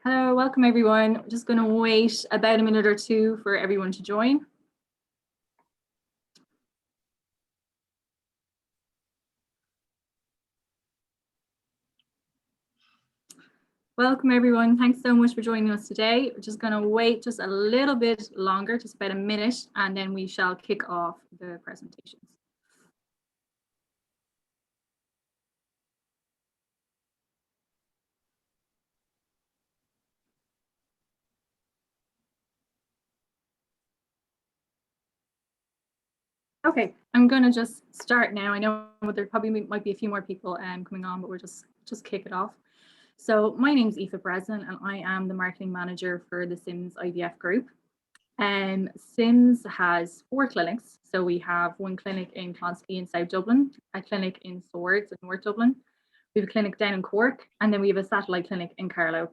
Hello, welcome everyone. I'm just going to wait about a minute or two for everyone to join. Welcome everyone. Thanks so much for joining us today. We're just going to wait just a little bit longer, just about a minute, and then we shall kick off the presentations. Okay, I'm going to just start now. I know there probably might be a few more people coming on, but we'll just kick it off. So my name is Sophie Pratt, and I am the marketing manager for the Sims IVF group. Sims has 4 clinics. So we have one clinic in Clonskeagh in South Dublin, a clinic in Swords in North Dublin. We have a clinic down in Cork, and then we have a satellite clinic in Carlow.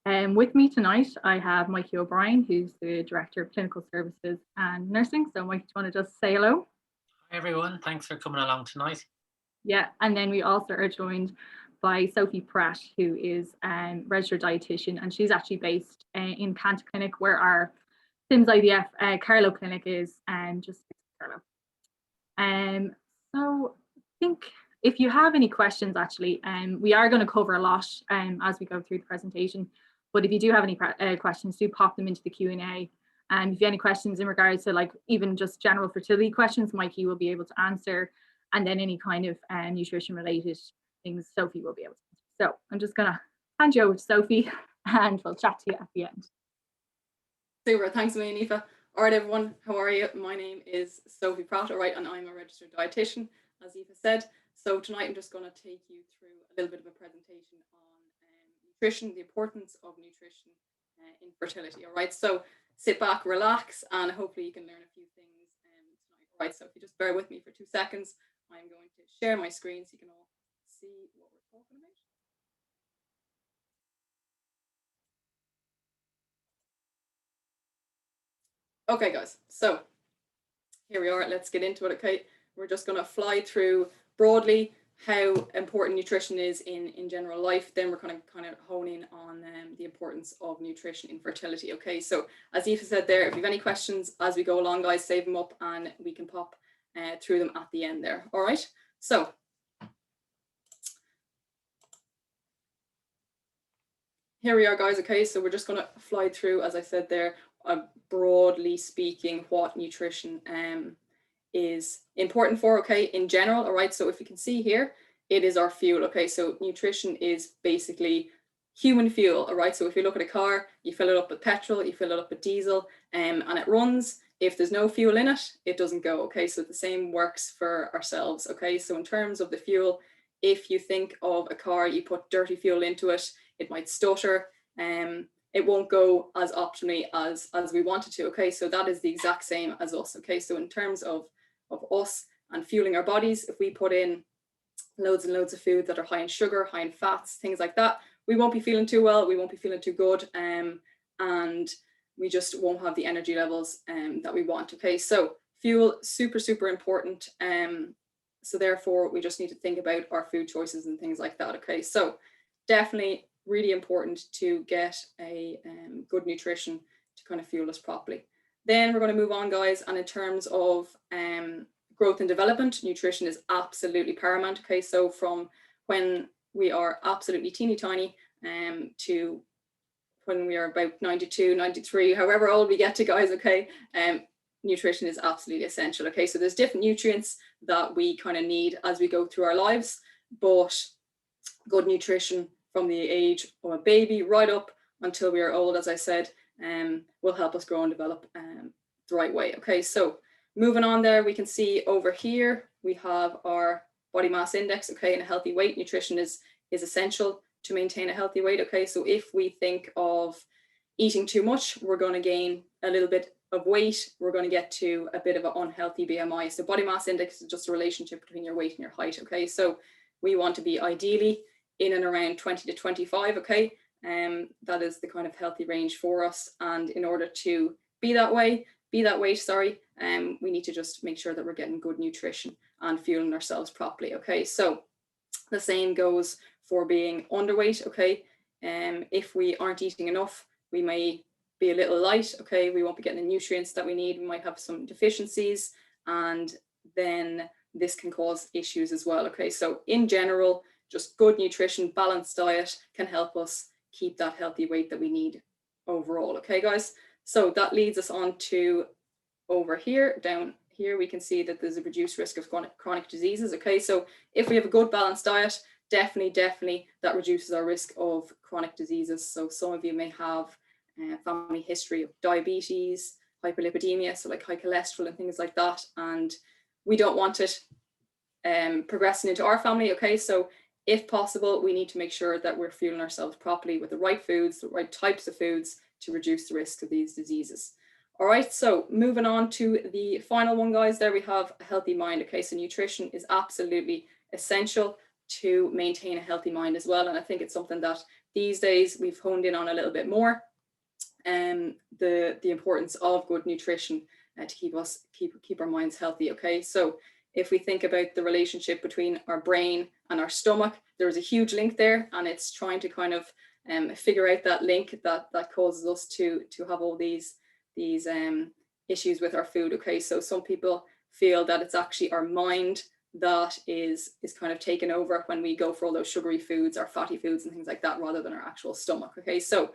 With me tonight, I have Mikey O'Brien, who's the Director of Clinical Services and Nursing. So Mikey, do you want to just say hello? Hi everyone, thanks for coming along tonight. Yeah, and then we also are joined by Sophie Pratt, who is a registered dietitian, and she's actually based in Cant Clinic, where our Sims IVF Carlow clinic is, just Carlow. So I think if you have any questions, actually, we are going to cover a lot as we go through the presentation. But if you do have any questions, do pop them into the Q&A. And if you have any questions in regards to like even just general fertility questions, Mikey will be able to answer. And then any kind of nutrition related things, Sophie will be able to answer. So I'm just going to hand you over to Sophie and we'll chat to you at the end. Super, thanks a million, Aoife. All right, everyone, how are you? My name is Sophie Pratt, all right, and I'm a registered dietitian, as Aoife said. So tonight I'm just going to take you through a little bit of a presentation on nutrition, the importance of nutrition in fertility, all right? So sit back, relax, and hopefully you can learn a few things tonight. All right, so if you just bear with me for 2 seconds, I'm going to share my screen so you can all see what we're talking about. Okay, guys, so here we are. Let's get into it, okay? We're just going to fly through broadly how important nutrition is in general life. Then we're going to kind of hone in on the importance of nutrition in fertility, okay? So as Aoife said there, if you have any questions as we go along, guys, save them up and we can pop through them at the end there, all right? So here we are, guys, okay? So we're just going to fly through, as I said there, broadly speaking, what nutrition is important for, okay, in general, all right? So if you can see here, it is our fuel, okay? So nutrition is basically human fuel, all right? So if you look at a car, you fill it up with petrol, you fill it up with diesel, and it runs. If there's no fuel in it, it doesn't go, okay? So the same works for ourselves, okay? So in terms of the fuel, if you think of a car, you put dirty fuel into it, it might stutter, it won't go as optimally as we want it to, okay? So that is the exact same as us, okay? So in terms of us and fueling our bodies, if we put in loads and loads of food that are high in sugar, high in fats, things like that, we won't be feeling too well, we won't be feeling too good, and we just won't have the energy levels that we want, okay? So fuel, super, super important. So therefore, we just need to think about our food choices and things like that, okay? So definitely really important to get a good nutrition to kind of fuel us properly. Then we're going to move on, guys, and in terms of growth and development, nutrition is absolutely paramount, okay? So from when we are absolutely teeny tiny to when we are about 92, 93, however old we get to, guys, okay? Nutrition is absolutely essential, okay? So there's different nutrients that we kind of need as we go through our lives, but good nutrition from the age of a baby right up until we are old, as I said, will help us grow and develop the right way, okay? So moving on there, we can see over here, we have our body mass index, okay, and a healthy weight. Nutrition is essential to maintain a healthy weight, okay? So if we think of eating too much, we're going to gain a little bit of weight, we're going to get to a bit of an unhealthy BMI. So body mass index is just a relationship between your weight and your height, okay? So we want to be ideally in and around 20 to 25, okay? That is the kind of healthy range for us. And in order to be that weight, we need to just make sure that we're getting good nutrition and fueling ourselves properly, okay? So the same goes for being underweight, okay? If we aren't eating enough, we may be a little light, okay, we won't be getting the nutrients that we need, we might have some deficiencies, and then this can cause issues as well, okay. So in general, just good nutrition, balanced diet can help us keep that healthy weight that we need overall, okay guys. So that leads us on to over here, down here we can see that there's a reduced risk of chronic diseases, okay. So if we have a good balanced diet, definitely that reduces our risk of chronic diseases. So some of you may have family history of diabetes, hyperlipidemia, so like high cholesterol and things like that, and we don't want it progressing into our family, okay. So if possible, we need to make sure that we're fueling ourselves properly with the right foods, the right types of foods to reduce the risk of these diseases. All right, so moving on to the final one, guys, there we have a healthy mind, okay. So nutrition is absolutely essential to maintain a healthy mind as well, and I think it's something that these days we've honed in on a little bit more, the importance of good nutrition to keep our minds healthy, okay. So if we think about the relationship between our brain and our stomach, there's a huge link there, and it's trying to kind of figure out that link that causes us to have all these issues with our food, okay. So some people feel that it's actually our mind that is kind of taken over when we go for all those sugary foods or fatty foods and things like that, rather than our actual stomach, okay. So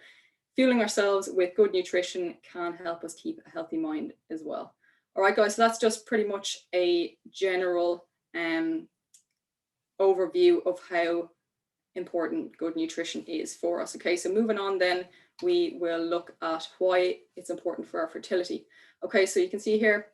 fueling ourselves with good nutrition can help us keep a healthy mind as well. All right, guys, so that's just pretty much a general overview of how important good nutrition is for us, okay. So moving on then, we will look at why it's important for our fertility, okay. So you can see here,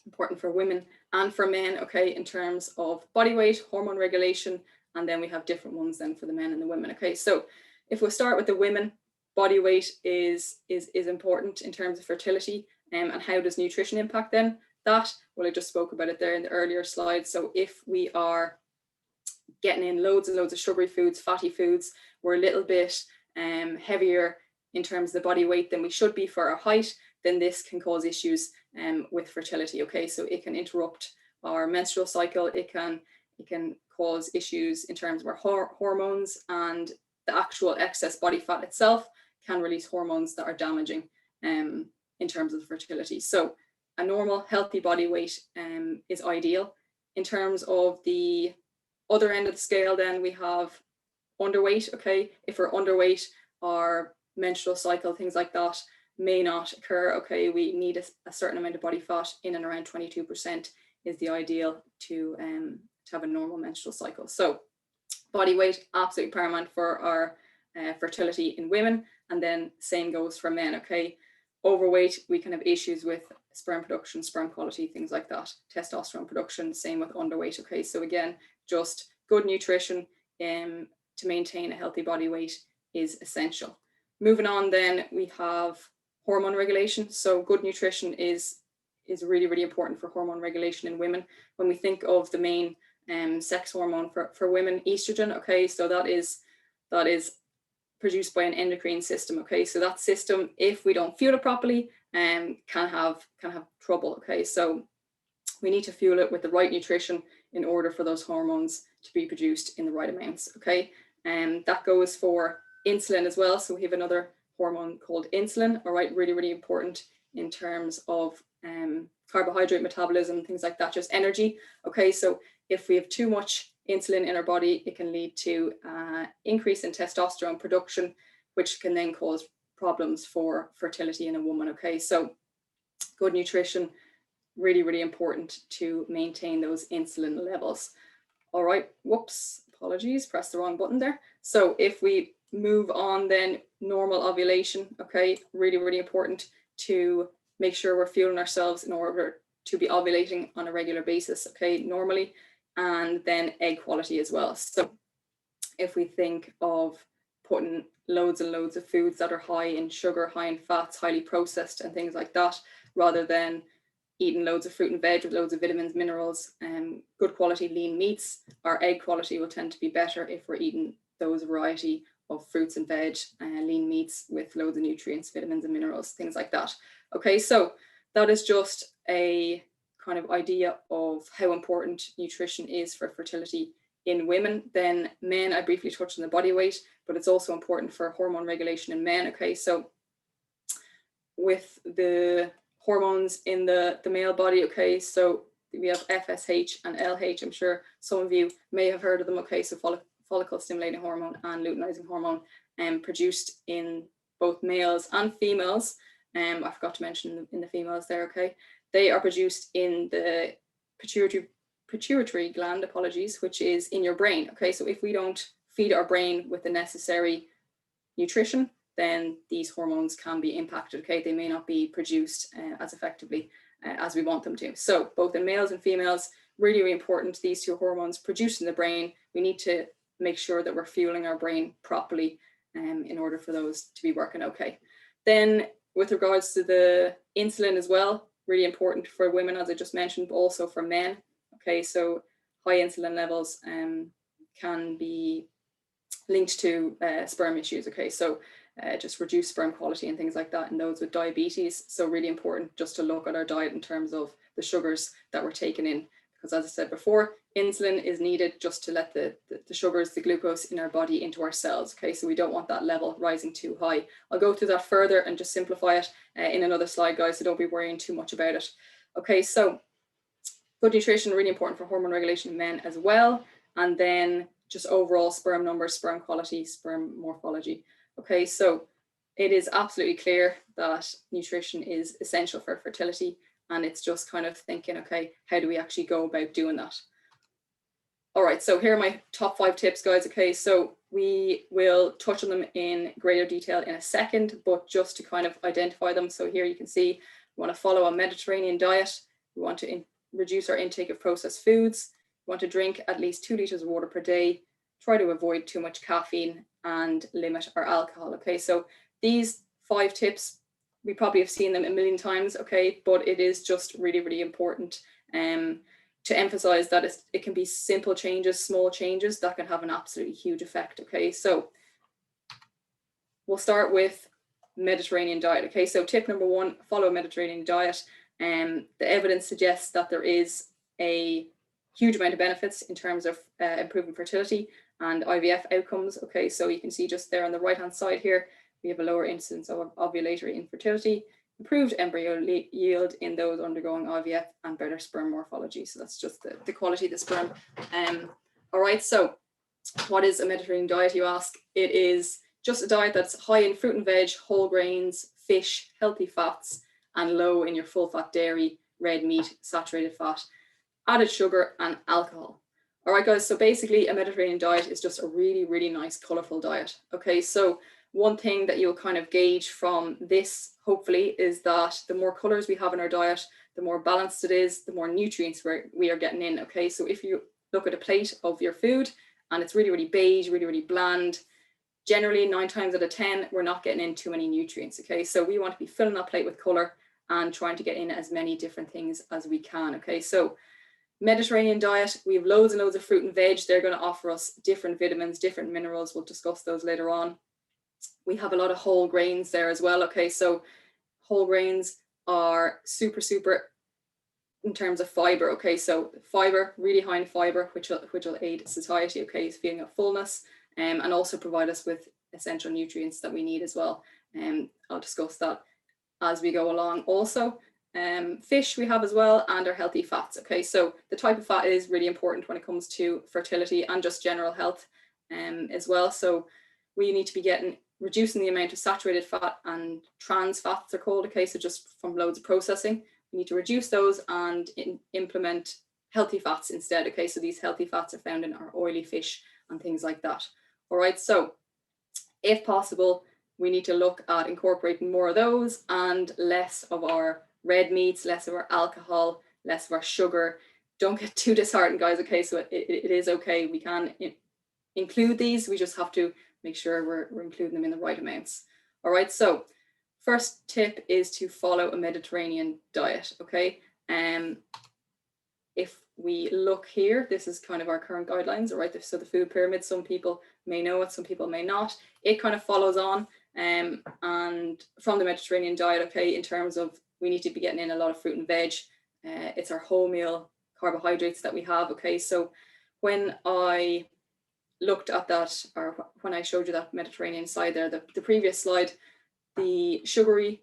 important for women and for men, okay, in terms of body weight, hormone regulation, and then we have different ones then for the men and the women, okay. So if we start with the women, body weight is important in terms of fertility, and how does nutrition impact then that? Well, I just spoke about it there in the earlier slide. So if we are getting in loads and loads of sugary foods, fatty foods, we're a little bit heavier in terms of the body weight than we should be for our height, then this can cause issues with fertility, okay. So it can interrupt our menstrual cycle, it can cause issues in terms of our hormones, and the actual excess body fat itself can release hormones that are damaging in terms of fertility. So a normal healthy body weight is ideal. In terms of the other end of the scale, then we have underweight, okay. If we're underweight, our menstrual cycle, things like that, may not occur, okay. We need a certain amount of body fat, in and around 22% is the ideal to have a normal menstrual cycle. So body weight, absolutely paramount for our fertility in women, and then same goes for men, okay. Overweight, we can have issues with sperm production, sperm quality, things like that, testosterone production, same with underweight, okay. So again, just good nutrition to maintain a healthy body weight is essential. Moving on then, we have hormone regulation. So good nutrition is really important for hormone regulation in women. When we think of the main sex hormone for women, estrogen, okay, so that is produced by an endocrine system, okay. So that system, if we don't fuel it properly, can have trouble, okay. So we need to fuel it with the right nutrition in order for those hormones to be produced in the right amounts, okay. And that goes for insulin as well. So we have another hormone called insulin, all right, really important in terms of carbohydrate metabolism, things like that, just energy, okay. So if we have too much insulin in our body, it can lead to increase in testosterone production, which can then cause problems for fertility in a woman, okay. So good nutrition, really important to maintain those insulin levels. All right, whoops, apologies, pressed the wrong button there. So if we move on then, normal ovulation, okay, really important to make sure we're fueling ourselves in order to be ovulating on a regular basis, okay, normally, and then egg quality as well. So if we think of putting loads and loads of foods that are high in sugar, high in fats, highly processed and things like that, rather than eating loads of fruit and veg with loads of vitamins, minerals, and good quality lean meats, our egg quality will tend to be better if we're eating those variety of fruits and veg, lean meats with loads of nutrients, vitamins and minerals, things like that. Okay, so that is just a kind of idea of how important nutrition is for fertility in women. Then men, I briefly touched on the body weight, but it's also important for hormone regulation in men. Okay, so with the hormones in the male body, okay, so we have FSH and LH. I'm sure some of you may have heard of them. Okay, so follicle stimulating hormone and luteinizing hormone produced in both males and females. I forgot to mention in the females there. Okay, they are produced in the pituitary gland, apologies, which is in your brain. Okay, so if we don't feed our brain with the necessary nutrition, then these hormones can be impacted. Okay, they may not be produced as effectively as we want them to. So both in males and females, really, really important, these two hormones produced in the brain. We need to make sure that we're fueling our brain properly in order for those to be working okay. Then with regards to the insulin as well, really important for women, as I just mentioned, but also for men. Okay, so high insulin levels can be linked to sperm issues. Okay, so just reduce sperm quality and things like that in those with diabetes. So really important just to look at our diet in terms of the sugars that we're taking in, because as I said before, insulin is needed just to let the sugars, the glucose in our body into our cells. Okay, so we don't want that level rising too high. I'll go through that further and just simplify it in another slide, guys, so don't be worrying too much about it. Okay, so good nutrition, really important for hormone regulation in men as well. And then just overall sperm numbers, sperm quality, sperm morphology. Okay, so it is absolutely clear that nutrition is essential for fertility, and it's just kind of thinking, okay, how do we actually go about doing that? All right, so here are my top 5 tips, guys. Okay, so we will touch on them in greater detail in a second, but just to kind of identify them. So here you can see we want to follow a Mediterranean diet. We want to reduce our intake of processed foods. We want to drink at least 2 liters of water per day. Try to avoid too much caffeine and limit our alcohol. Okay, so these 5 tips, we probably have seen them a million times, okay, but it is just really, really important to emphasize that it can be simple changes, small changes that can have an absolutely huge effect. Okay, so we'll start with Mediterranean diet. Okay, so tip number 1, follow a Mediterranean diet. The evidence suggests that there is a huge amount of benefits in terms of improving fertility and IVF outcomes. Okay, so you can see just there on the right hand side here, we have a lower incidence of ovulatory infertility, improved embryo yield in those undergoing IVF, and better sperm morphology. So that's just the quality of the sperm. All right, so what is a Mediterranean diet, you ask? It is just a diet that's high in fruit and veg, whole grains, fish, healthy fats, and low in your full fat dairy, red meat, saturated fat, added sugar, and alcohol. All right, guys, so basically a Mediterranean diet is just a really, really nice, colorful diet. Okay, so one thing that you'll kind of gauge from this, hopefully, is that the more colors we have in our diet, the more balanced it is, the more nutrients we are getting in. Okay, so if you look at a plate of your food and it's really, really beige, really, really bland, generally 9 times out of 10, we're not getting in too many nutrients. Okay, so we want to be filling that plate with color and trying to get in as many different things as we can. Okay, so Mediterranean diet, we have loads and loads of fruit and veg. They're going to offer us different vitamins, different minerals. We'll discuss those later on. We have a lot of whole grains there as well. Okay, so whole grains are super, super in terms of fiber. Okay, so fiber, really high in fiber, which will aid satiety. Okay, so feeling of fullness, and also provide us with essential nutrients that we need as well. I'll discuss that as we go along. Also, fish we have as well, and our healthy fats. Okay, so the type of fat is really important when it comes to fertility and just general health as well. So we need to be reducing the amount of saturated fat and trans fats are called. Okay, so just from loads of processing, we need to reduce those and implement healthy fats instead. Okay, so these healthy fats are found in our oily fish and things like that. All right, so if possible, we need to look at incorporating more of those and less of our red meats, less of our alcohol, less of our sugar. Don't get too disheartened, guys. Okay, so it is okay. We can include these. We just have to make sure we're including them in the right amounts. All right, so first tip is to follow a Mediterranean diet. Okay, if we look here, this is kind of our current guidelines. All right, so the food pyramid, some people may know it, some people may not. It kind of follows on and from the Mediterranean diet. Okay, in terms of we need to be getting in a lot of fruit and veg. It's our whole meal carbohydrates that we have. Okay, so when I looked at that, or when I showed you that Mediterranean side there, the previous slide, the sugary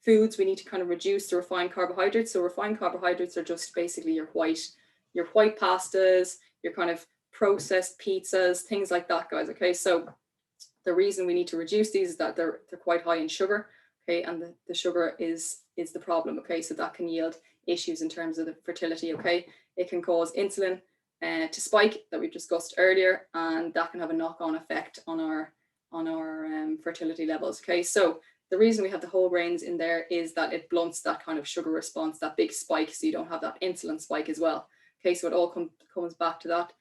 foods, we need to kind of reduce the refined carbohydrates. So refined carbohydrates are just basically your white pastas, your kind of processed pizzas, things like that, guys. Okay, so the reason we need to reduce these is that they're quite high in sugar. Okay, and the sugar is the problem. Okay, so that can yield issues in terms of the fertility. Okay, it can cause insulin to spike that we've discussed earlier, and that can have a knock-on effect on our fertility levels. Okay, so the reason we have the whole grains in there is that it blunts that kind of sugar response, that big spike, so you don't have that insulin spike as well. Okay, so it all comes back to that.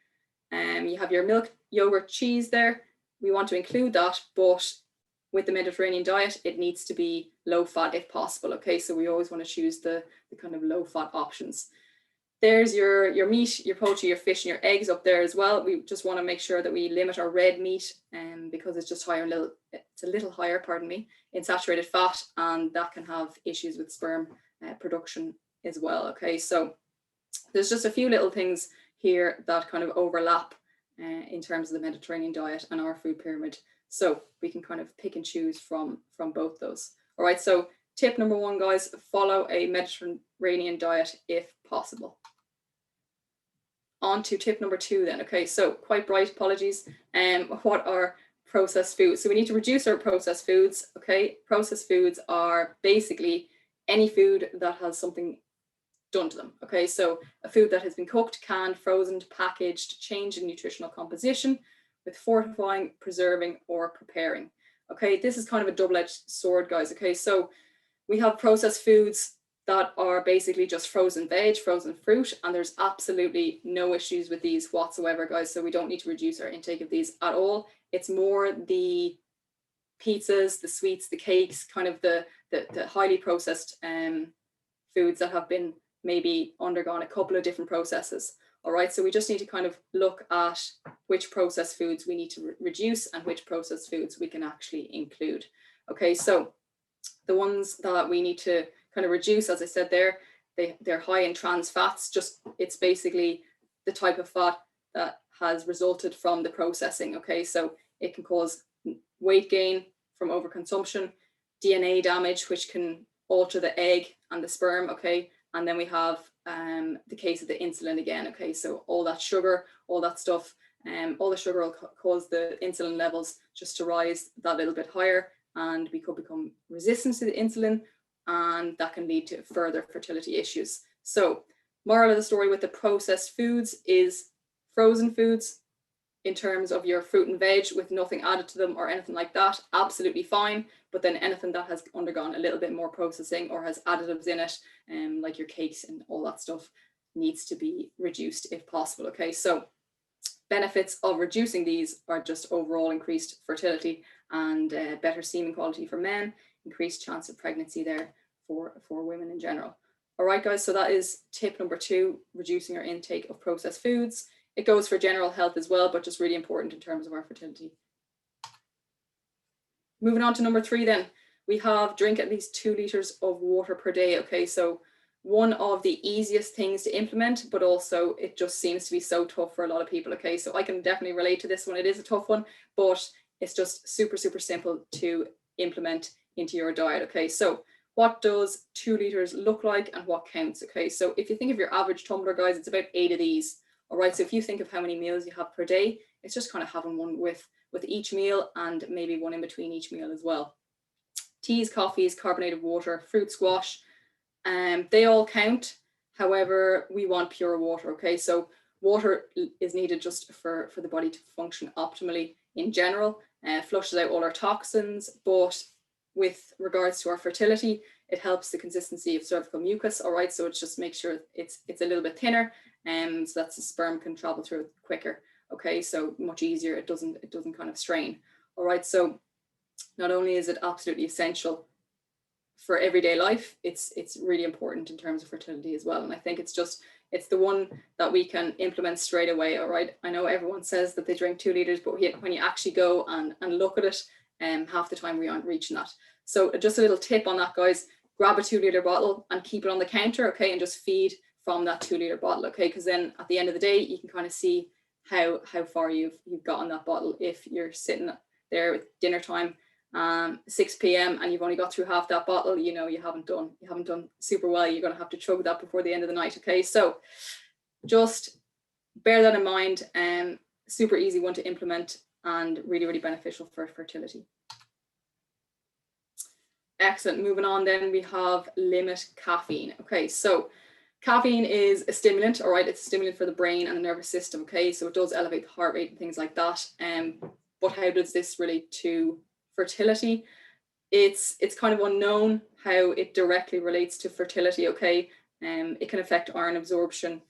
You have your milk, yogurt, cheese there. We want to include that, but with the Mediterranean diet, it needs to be low fat if possible. Okay, so we always want to choose the kind of low fat options. There's your meat, your poultry, your fish, and your eggs up there as well. We just want to make sure that we limit our red meat, because it's just it's a little higher, pardon me, in saturated fat, and that can have issues with sperm production as well. Okay, so there's just a few little things here that kind of overlap in terms of the Mediterranean diet and our food pyramid. So we can kind of pick and choose from both those. All right, so tip number 1, guys, follow a Mediterranean diet if possible. On to tip number 2 then. Okay, so quite bright, apologies. What are processed foods? So we need to reduce our processed foods. Okay, processed foods are basically any food that has something done to them. Okay, so a food that has been cooked, canned, frozen, packaged, changed in nutritional composition with fortifying, preserving, or preparing. Okay, this is kind of a double-edged sword, guys. Okay, so we have processed foods that are basically just frozen veg, frozen fruit, and there's absolutely no issues with these whatsoever, guys. So we don't need to reduce our intake of these at all. It's more the pizzas, the sweets, the cakes, kind of the highly processed foods that have been maybe undergone a couple of different processes. All right, so we just need to kind of look at which processed foods we need to reduce and which processed foods we can actually include. Okay, so the ones that we need to kind of reduce, as I said there, they're high in trans fats. Just it's basically the type of fat that has resulted from the processing. Okay, so it can cause weight gain from overconsumption, DNA damage, which can alter the egg and the sperm. Okay, and then we have the case of the insulin again. Okay, so all that sugar, all that stuff, all the sugar will cause the insulin levels just to rise that little bit higher, and we could become resistant to the insulin, and that can lead to further fertility issues. So moral of the story with the processed foods is frozen foods in terms of your fruit and veg with nothing added to them or anything like that, absolutely fine. But then anything that has undergone a little bit more processing or has additives in it, like your cakes and all that stuff, needs to be reduced if possible. Okay, so benefits of reducing these are just overall increased fertility and better semen quality for men, increased chance of pregnancy there for women in general. All right, guys, so that is tip number 2, reducing our intake of processed foods. It goes for general health as well, but just really important in terms of our fertility. Moving on to number 3 then, we have drink at least 2 liters of water per day. Okay, so one of the easiest things to implement, but also it just seems to be so tough for a lot of people. Okay, so I can definitely relate to this one. It is a tough one, but it's just super, super simple to implement into your diet. Okay, so what does 2 liters look like and what counts? Okay, so if you think of your average tumbler, guys, it's about 8 of these. All right, so if you think of how many meals you have per day, it's just kind of having one with each meal and maybe one in between each meal as well. Teas, coffees, carbonated water, fruit squash, they all count. However, we want pure water. Okay, so water is needed just for the body to function optimally in general, flushes out all our toxins, but with regards to our fertility, it helps the consistency of cervical mucus. All right, so it just makes sure it's a little bit thinner, so that the sperm can travel through it quicker. Okay, so much easier. It doesn't kind of strain. All right, so not only is it absolutely essential for everyday life, it's really important in terms of fertility as well. And I think it's the one that we can implement straight away. All right, I know everyone says that they drink 2 liters, but when you actually go and look at it, half the time we aren't reaching that. So just a little tip on that, guys: grab a 2 liter bottle and keep it on the counter. Okay, and just feed from that 2 liter bottle. Okay, because then at the end of the day, you can kind of see how far you've gotten that bottle. If you're sitting there at dinner time, 6 p.m. and you've only got through half that bottle, you know, you haven't done super well. You're going to have to chug that before the end of the night. Okay, so just bear that in mind. Super easy one to implement and really, really beneficial for fertility. Excellent. Moving on, then we have limit caffeine. Okay, so caffeine is a stimulant, all right? It's a stimulant for the brain and the nervous system, okay? So it does elevate the heart rate and things like that. But how does this relate to fertility? It's kind of unknown how it directly relates to fertility, okay? It can affect iron absorption,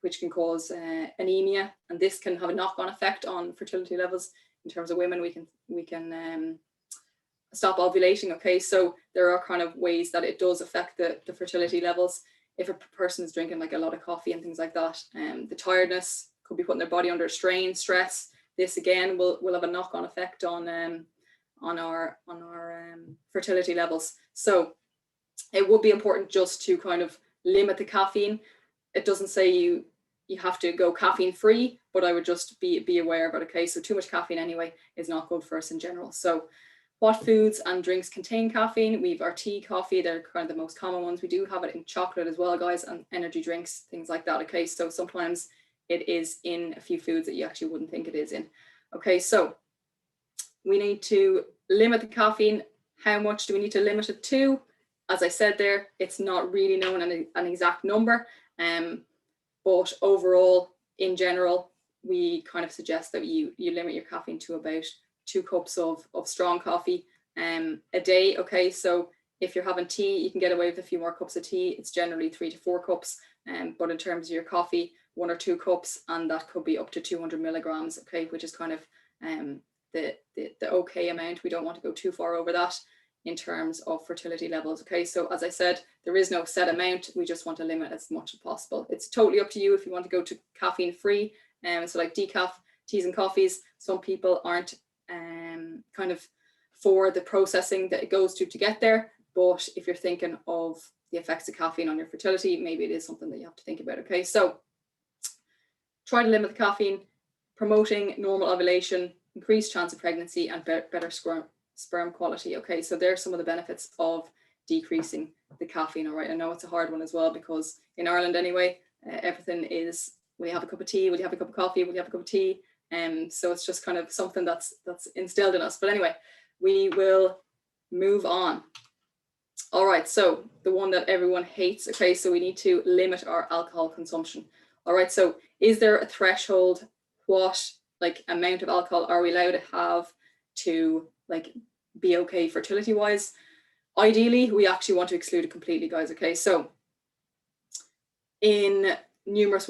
which can cause anemia, and this can have a knock-on effect on fertility levels. In terms of women, we can stop ovulating, okay? So there are kind of ways that it does affect the fertility levels. If a person is drinking like a lot of coffee and things like that, the tiredness could be putting their body under strain, stress. This again will have a knock-on effect on our fertility levels. So it would be important just to kind of limit the caffeine. It doesn't say you have to go caffeine free, but I would just be aware of it, okay? So too much caffeine anyway is not good for us in general. So what foods and drinks contain caffeine? We've our tea, coffee, they're kind of the most common ones. We do have it in chocolate as well, guys, and energy drinks, things like that, okay? So sometimes it is in a few foods that you actually wouldn't think it is in. Okay, so we need to limit the caffeine. How much do we need to limit it to? As I said there, it's not really known an exact number, but overall, in general, we kind of suggest that you limit your caffeine to about 2 cups of strong coffee a day. Okay, so if you're having tea, you can get away with a few more cups of tea. It's generally 3 to 4 cups, but in terms of your coffee, 1 or 2 cups, and that could be up to 200 milligrams. Okay, which is kind of the okay amount. We don't want to go too far over that in terms of fertility levels. Okay, so as I said, there is no set amount. We just want to limit as much as possible. It's totally up to you if you want to go to caffeine free. So like decaf teas and coffees, some people aren't kind of for the processing that it goes to get there. But if you're thinking of the effects of caffeine on your fertility, maybe it is something that you have to think about. Okay, so try to limit the caffeine, promoting normal ovulation, increased chance of pregnancy, and better sperm quality. Okay, so there's some of the benefits of decreasing the caffeine. All right, I know it's a hard one as well, because in Ireland anyway, everything is, will you have a cup of tea, will you have a cup of coffee, will you have a cup of tea? So it's just kind of something that's instilled in us. But anyway, we will move on. All right, so the one that everyone hates. Okay, so we need to limit our alcohol consumption. All right, so is there a threshold? What like amount of alcohol are we allowed to have to like be okay fertility wise? Ideally, we actually want to exclude it completely, guys. Okay, so in numerous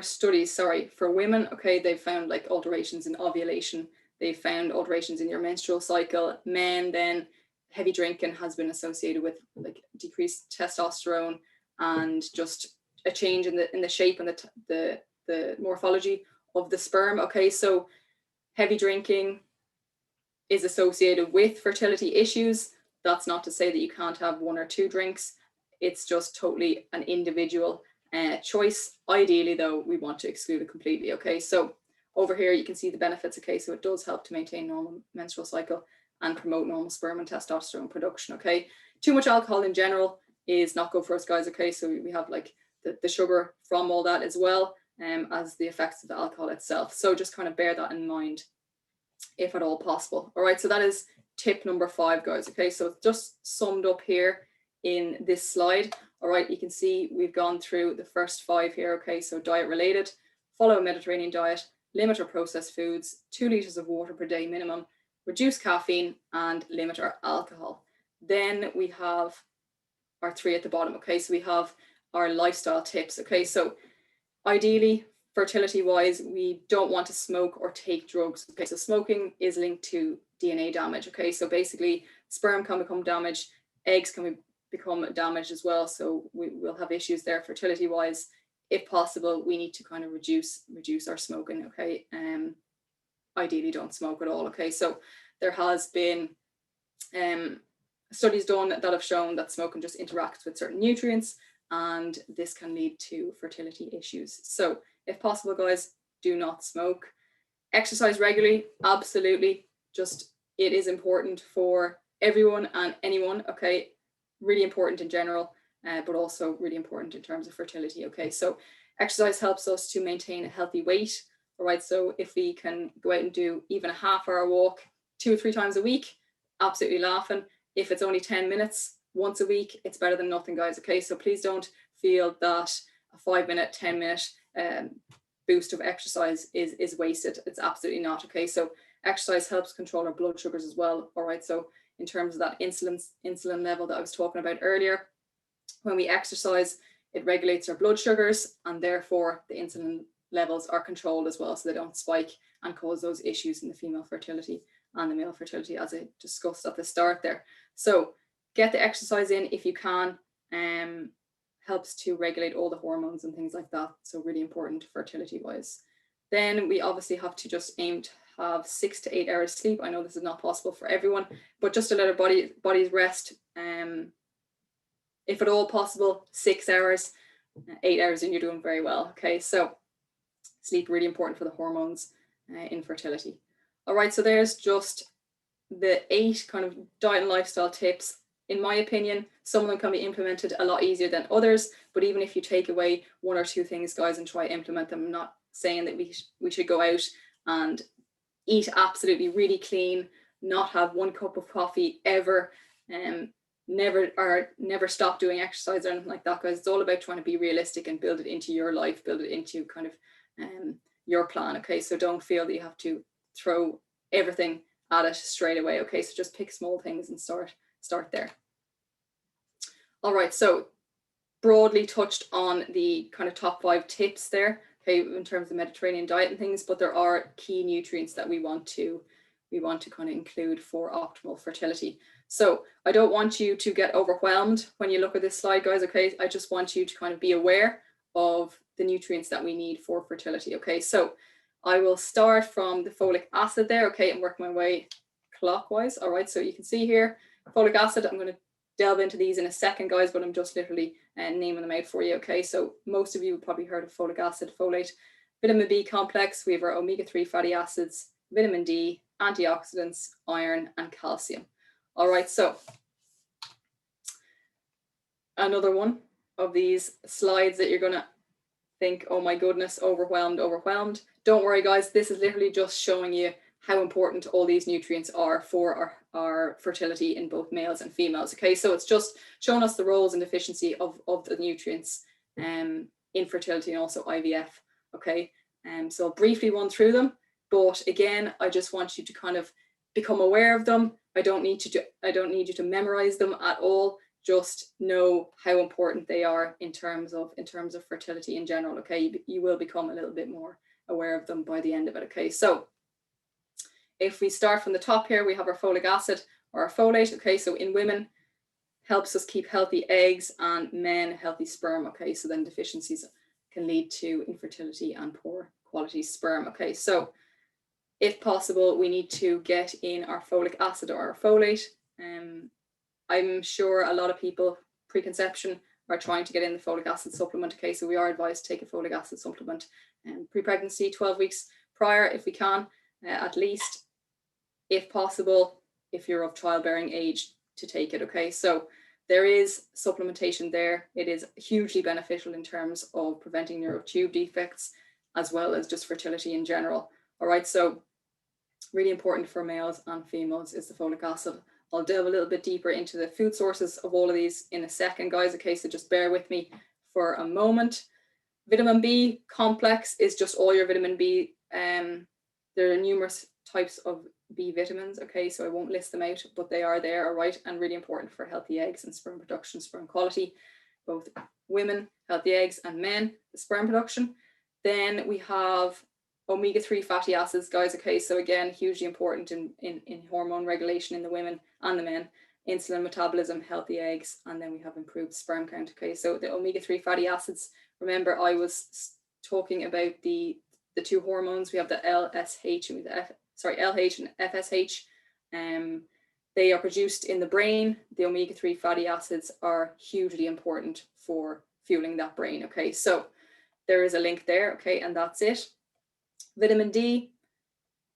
studies, for women, okay, they've found like alterations in ovulation. They've found alterations in your menstrual cycle. Men, then heavy drinking has been associated with like decreased testosterone and just a change in the shape and the morphology of the sperm. Okay, so heavy drinking is associated with fertility issues. That's not to say that you can't have 1 or 2 drinks. It's just totally an individual choice. Ideally, though, we want to exclude it completely. Okay, so over here you can see the benefits. Okay, so it does help to maintain normal menstrual cycle and promote normal sperm and testosterone production. Okay, too much alcohol in general is not good for us, guys. Okay, so we have like the sugar from all that as well, as the effects of the alcohol itself. So just kind of bear that in mind if at all possible. All right, so that is tip number 5, guys. Okay, so it's just summed up here in this slide. All right, you can see we've gone through the first 5 here. Okay, so diet related, follow a Mediterranean diet, limit our processed foods, 2 liters of water per day minimum, reduce caffeine, and limit our alcohol. Then we have our 3 at the bottom. Okay, so we have our lifestyle tips. Okay, so ideally, fertility wise, we don't want to smoke or take drugs. Okay, so smoking is linked to DNA damage. Okay, so basically sperm can become damaged, eggs can become damaged as well. So we will have issues there fertility wise. If possible, we need to kind of reduce our smoking. Okay, ideally don't smoke at all. Okay, so there has been studies done that have shown that smoking just interacts with certain nutrients, and this can lead to fertility issues. So if possible, guys, do not smoke. Exercise regularly, absolutely. Just, it is important for everyone and anyone, okay? Really important in general, but also really important in terms of fertility, okay? So exercise helps us to maintain a healthy weight, all right? So if we can go out and do even a half-hour walk 2 or 3 times a week, absolutely laughing. If it's only 10 minutes once a week, it's better than nothing, guys, okay? So please don't feel that a 5-minute, 10-minute boost of exercise is wasted. It's absolutely not, okay? So exercise helps control our blood sugars as well, all right? So in terms of that insulin level that I was talking about earlier, when we exercise, it regulates our blood sugars, and therefore the insulin levels are controlled as well, so they don't spike and cause those issues in the female fertility and the male fertility, as I discussed at the start there. So get the exercise in if you can. Helps to regulate all the hormones and things like that. So really important fertility wise. Then we obviously have to just aim to have 6 to 8 hours sleep. I know this is not possible for everyone, but just to let our bodies rest. If at all possible, 6 hours, 8 hours, and you're doing very well. Okay, so sleep really important for the hormones in fertility. All right, so there's just the 8 kind of diet and lifestyle tips. In my opinion, some of them can be implemented a lot easier than others, but even if you take away 1 or 2 things, guys, and try to implement them, I'm not saying that we should go out and eat absolutely really clean, not have 1 cup of coffee ever, never stop doing exercise or anything like that, guys. It's all about trying to be realistic and build it into your life, build it into kind of your plan, okay? So don't feel that you have to throw everything at it straight away, okay? So just pick small things and start there. All right, so broadly touched on the kind of top 5 tips there, okay, in terms of Mediterranean diet and things, but there are key nutrients that we want to kind of include for optimal fertility. So I don't want you to get overwhelmed when you look at this slide, guys, okay? I just want you to kind of be aware of the nutrients that we need for fertility, okay? So I will start from the folic acid there, okay, and work my way clockwise. All right, so you can see here, folic acid, I'm going to delve into these in a second, guys, but I'm just literally naming them out for you, okay? So most of you have probably heard of folic acid, folate, vitamin B complex, we have our omega-3 fatty acids, vitamin D, antioxidants, iron, and calcium. All right, so another one of these slides that you're going to think, oh my goodness, overwhelmed. Don't worry, guys, this is literally just showing you how important all these nutrients are for our fertility in both males and females, okay? So it's just showing us the roles and deficiency of the nutrients in fertility and also IVF, okay? So I'll briefly run through them, but again, I just want you to kind of become aware of them. I don't need you to memorize them at all. Just know how important they are in terms of fertility in general, okay? You will become a little bit more aware of them by the end of it, okay? So if we start from the top here, we have our folic acid or our folate, okay? So in women, helps us keep healthy eggs, and men, healthy sperm, okay? So then deficiencies can lead to infertility and poor quality sperm, okay? So if possible, we need to get in our folic acid or our folate. I'm sure a lot of people pre-conception are trying to get in the folic acid supplement, okay? So we are advised to take a folic acid supplement pre-pregnancy, 12 weeks prior if we can, at least, if possible, if you're of childbearing age, to take it, okay? So there is supplementation there. It is hugely beneficial in terms of preventing neurotube defects, as well as just fertility in general. All right, so really important for males and females is the folic acid. I'll delve a little bit deeper into the food sources of all of these in a second, guys, okay? So just bear with me for a moment. Vitamin B complex is just all your vitamin B. There are numerous types of B vitamins, okay? So I won't list them out, but they are there, all right? And really important for healthy eggs and sperm production, sperm quality, both women, healthy eggs, and men, the sperm production. Then we have omega-3 fatty acids, guys, okay? So again, hugely important in hormone regulation in the women and the men, insulin metabolism, healthy eggs, and then we have improved sperm count, okay? So the omega-3 fatty acids, remember I was talking about the 2 hormones. We have the LH and LH and FSH. They are produced in the brain. The omega-3 fatty acids are hugely important for fueling that brain, okay? So there is a link there, okay? And that's it. Vitamin D,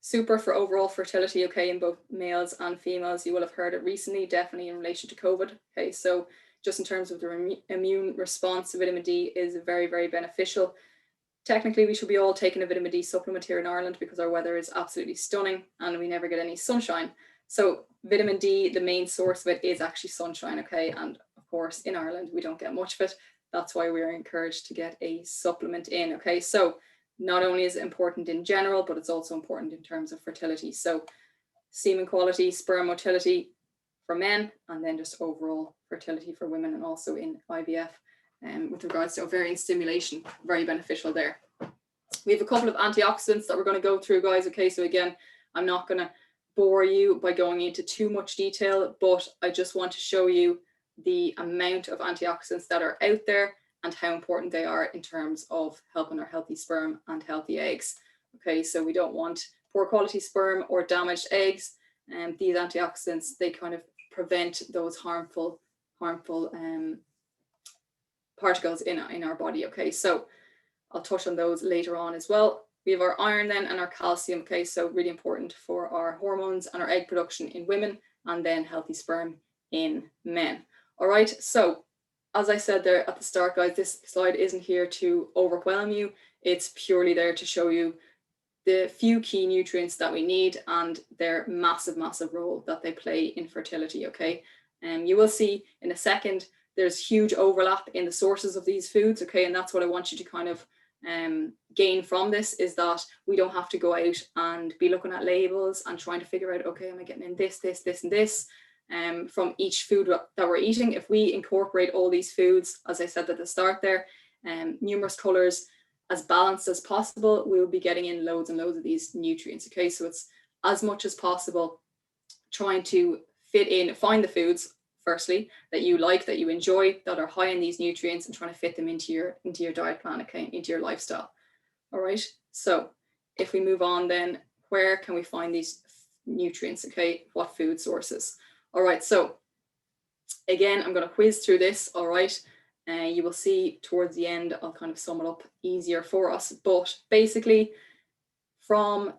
super for overall fertility, okay, in both males and females. You will have heard it recently, definitely in relation to COVID, okay? So just in terms of the immune response, vitamin D is very, very beneficial. Technically, we should be all taking a vitamin D supplement here in Ireland because our weather is absolutely stunning and we never get any sunshine. So vitamin D, the main source of it is actually sunshine, okay? And of course, in Ireland, we don't get much of it. That's why we're encouraged to get a supplement in, okay? So not only is it important in general, but it's also important in terms of fertility. So semen quality, sperm motility for men, and then just overall fertility for women, and also in IVF. With regards to ovarian stimulation, very beneficial there. We have a couple of antioxidants that we're going to go through, guys. Okay, so again, I'm not going to bore you by going into too much detail, but I just want to show you the amount of antioxidants that are out there and how important they are in terms of helping our healthy sperm and healthy eggs. Okay, so we don't want poor quality sperm or damaged eggs. And these antioxidants, they kind of prevent those harmful particles in our body. Okay, so I'll touch on those later on as well. We have our iron then and our calcium. Okay, so really important for our hormones and our egg production in women, and then healthy sperm in men. All right, so as I said there at the start, guys, this slide isn't here to overwhelm you. It's purely there to show you the few key nutrients that we need and their massive, massive role that they play in fertility. Okay, and you will see in a second there's huge overlap in the sources of these foods. Okay, and that's what I want you to kind of gain from this, is that we don't have to go out and be looking at labels and trying to figure out, okay, am I getting in this, and this from each food that we're eating. If we incorporate all these foods, as I said at the start there, numerous colors, as balanced as possible, we'll be getting in loads and loads of these nutrients. Okay, so it's as much as possible trying to fit in, find the foods firstly that you like, that you enjoy, that are high in these nutrients, and trying to fit them into your diet plan, okay, into your lifestyle. All right, so if we move on, then where can we find these nutrients? Okay, what food sources? All right, so again, I'm going to whiz through this. All right, you will see towards the end, I'll kind of sum it up easier for us. But basically, from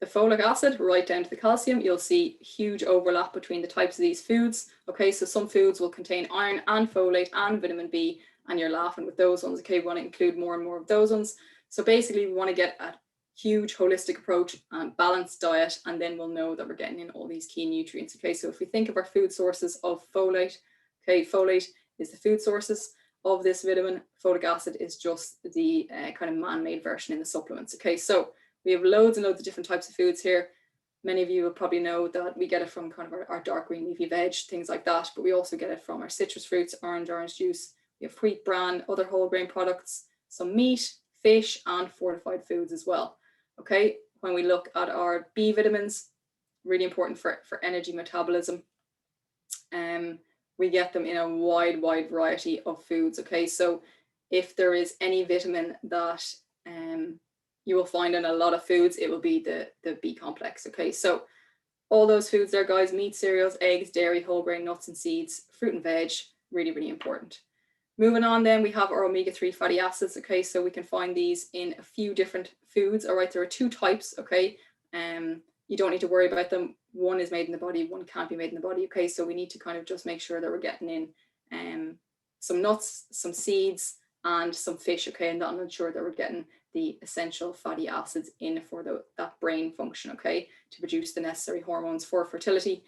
the folic acid right down to the calcium, you'll see huge overlap between the types of these foods. Okay, so some foods will contain iron and folate and vitamin B, and you're laughing with those ones. Okay, we want to include more and more of those ones. So basically, we want to get a huge holistic approach and balanced diet, and then we'll know that we're getting in all these key nutrients. Okay, so if we think of our food sources of folate, okay, folate is the food sources of this vitamin. Folic acid is just the kind of man-made version in the supplements. Okay, so we have loads and loads of different types of foods here. Many of you will probably know that we get it from kind of our dark green leafy veg, things like that, but we also get it from our citrus fruits, orange juice. We have wheat bran, other whole grain products, some meat, fish, and fortified foods as well. Okay, when we look at our B vitamins, really important for energy metabolism. We get them in a wide variety of foods. Okay, so if there is any vitamin that you will find in a lot of foods, it will be the B complex. Okay, so all those foods there, guys: meat, cereals, eggs, dairy, whole grain, nuts and seeds, fruit and veg, really important. Moving on, then we have our omega-3 fatty acids. Okay, so we can find these in a few different foods. All right, there are two types. Okay, you don't need to worry about them. One is made in the body, one can't be made in the body. Okay, so we need to kind of just make sure that we're getting in some nuts, some seeds, and some fish. Okay, and that will ensure that we're getting the essential fatty acids in for that brain function, okay, to produce the necessary hormones for fertility.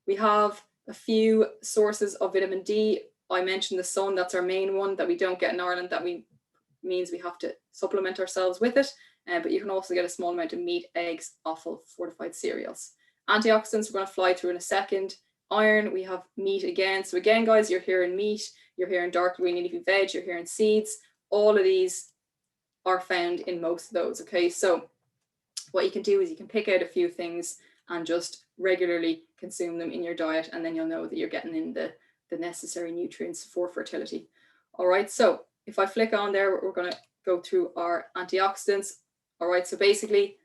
We have a few sources of vitamin D. I mentioned the sun, that's our main one that we don't get in Ireland. That means we have to supplement ourselves with it, but you can also get a small amount of meat, eggs, offal, fortified cereals. Antioxidants, we're going to fly through in a second. Iron, we have meat again. So again, guys, you're hearing meat, you're hearing dark green leafy veg, you're hearing seeds. All of these are found in most of those. Okay, so what you can do is you can pick out a few things and just regularly consume them in your diet, and then you'll know that you're getting in the necessary nutrients for fertility. All right, so if I flick on there, we're going to go through our antioxidants. All right, so basically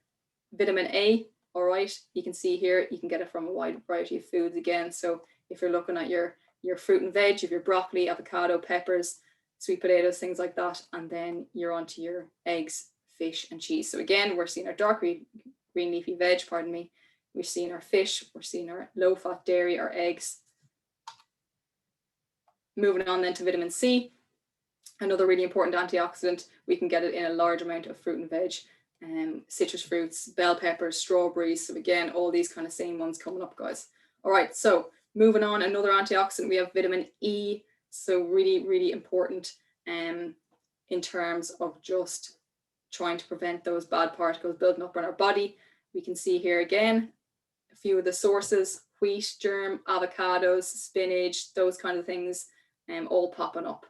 vitamin A, all right, you can see here, you can get it from a wide variety of foods again. So if you're looking at your fruit and veg, if your broccoli, avocado, peppers, sweet potatoes, things like that, and then you're onto your eggs, fish and cheese. So again, we're seeing our dark green leafy veg, pardon me. We're seeing our fish, we're seeing our low-fat dairy, our eggs. Moving on then to vitamin C, another really important antioxidant. We can get it in a large amount of fruit and veg, citrus fruits, bell peppers, strawberries. So again, all these kind of same ones coming up, guys. All right, so moving on, another antioxidant, we have vitamin E. So really, really important in terms of just trying to prevent those bad particles building up in our body. We can see here again, a few of the sources: wheat germ, avocados, spinach, those kind of things, all popping up.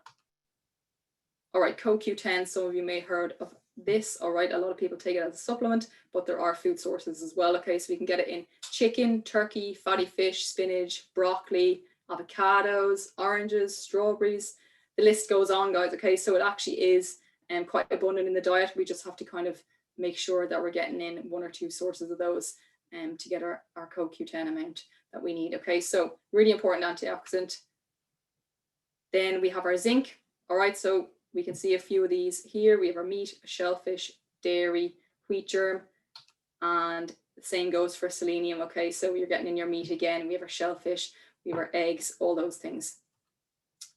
All right, CoQ10, some of you may have heard of this. All right, a lot of people take it as a supplement, but there are food sources as well. Okay, so we can get it in chicken, turkey, fatty fish, spinach, broccoli, avocados, oranges, strawberries. The list goes on, guys. Okay, so it actually is quite abundant in the diet. We just have to kind of make sure that we're getting in 1 or 2 sources of those to get our CoQ10 amount that we need. Okay, so really important antioxidant. Then we have our zinc. All right, so we can see a few of these here. We have our meat, shellfish, dairy, wheat germ, and the same goes for selenium. Okay, so you're getting in your meat again. We have our shellfish, we have our eggs, all those things.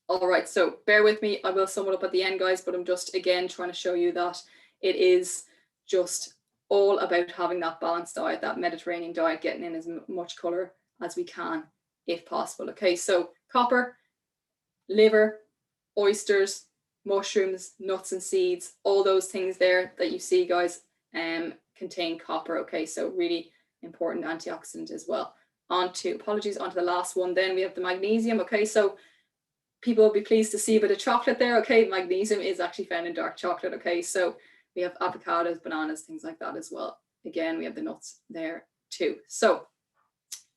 All right, so bear with me. I will sum it up at the end, guys, but I'm just again trying to show you that it is just all about having that balanced diet, that Mediterranean diet, getting in as much color as we can if possible. Okay, so copper, liver, oysters, mushrooms, nuts and seeds, all those things there that you see, guys, contain copper. Okay, so really important antioxidant as well. Onto the last one. Then we have the magnesium. Okay, so people will be pleased to see a bit of chocolate there. Okay, magnesium is actually found in dark chocolate. Okay, so we have avocados, bananas, things like that as well. Again, we have the nuts there too. So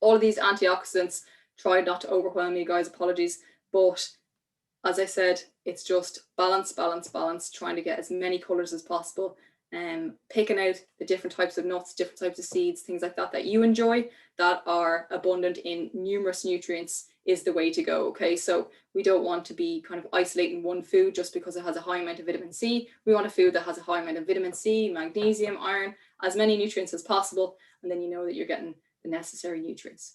all of these antioxidants, try not to overwhelm you, guys, apologies, but as I said, it's just balance, trying to get as many colors as possible, and picking out the different types of nuts, different types of seeds, things like that that you enjoy, that are abundant in numerous nutrients, is the way to go. Okay, so we don't want to be kind of isolating one food just because it has a high amount of vitamin C. We want a food that has a high amount of vitamin C, magnesium, iron, as many nutrients as possible, and then you know that you're getting the necessary nutrients.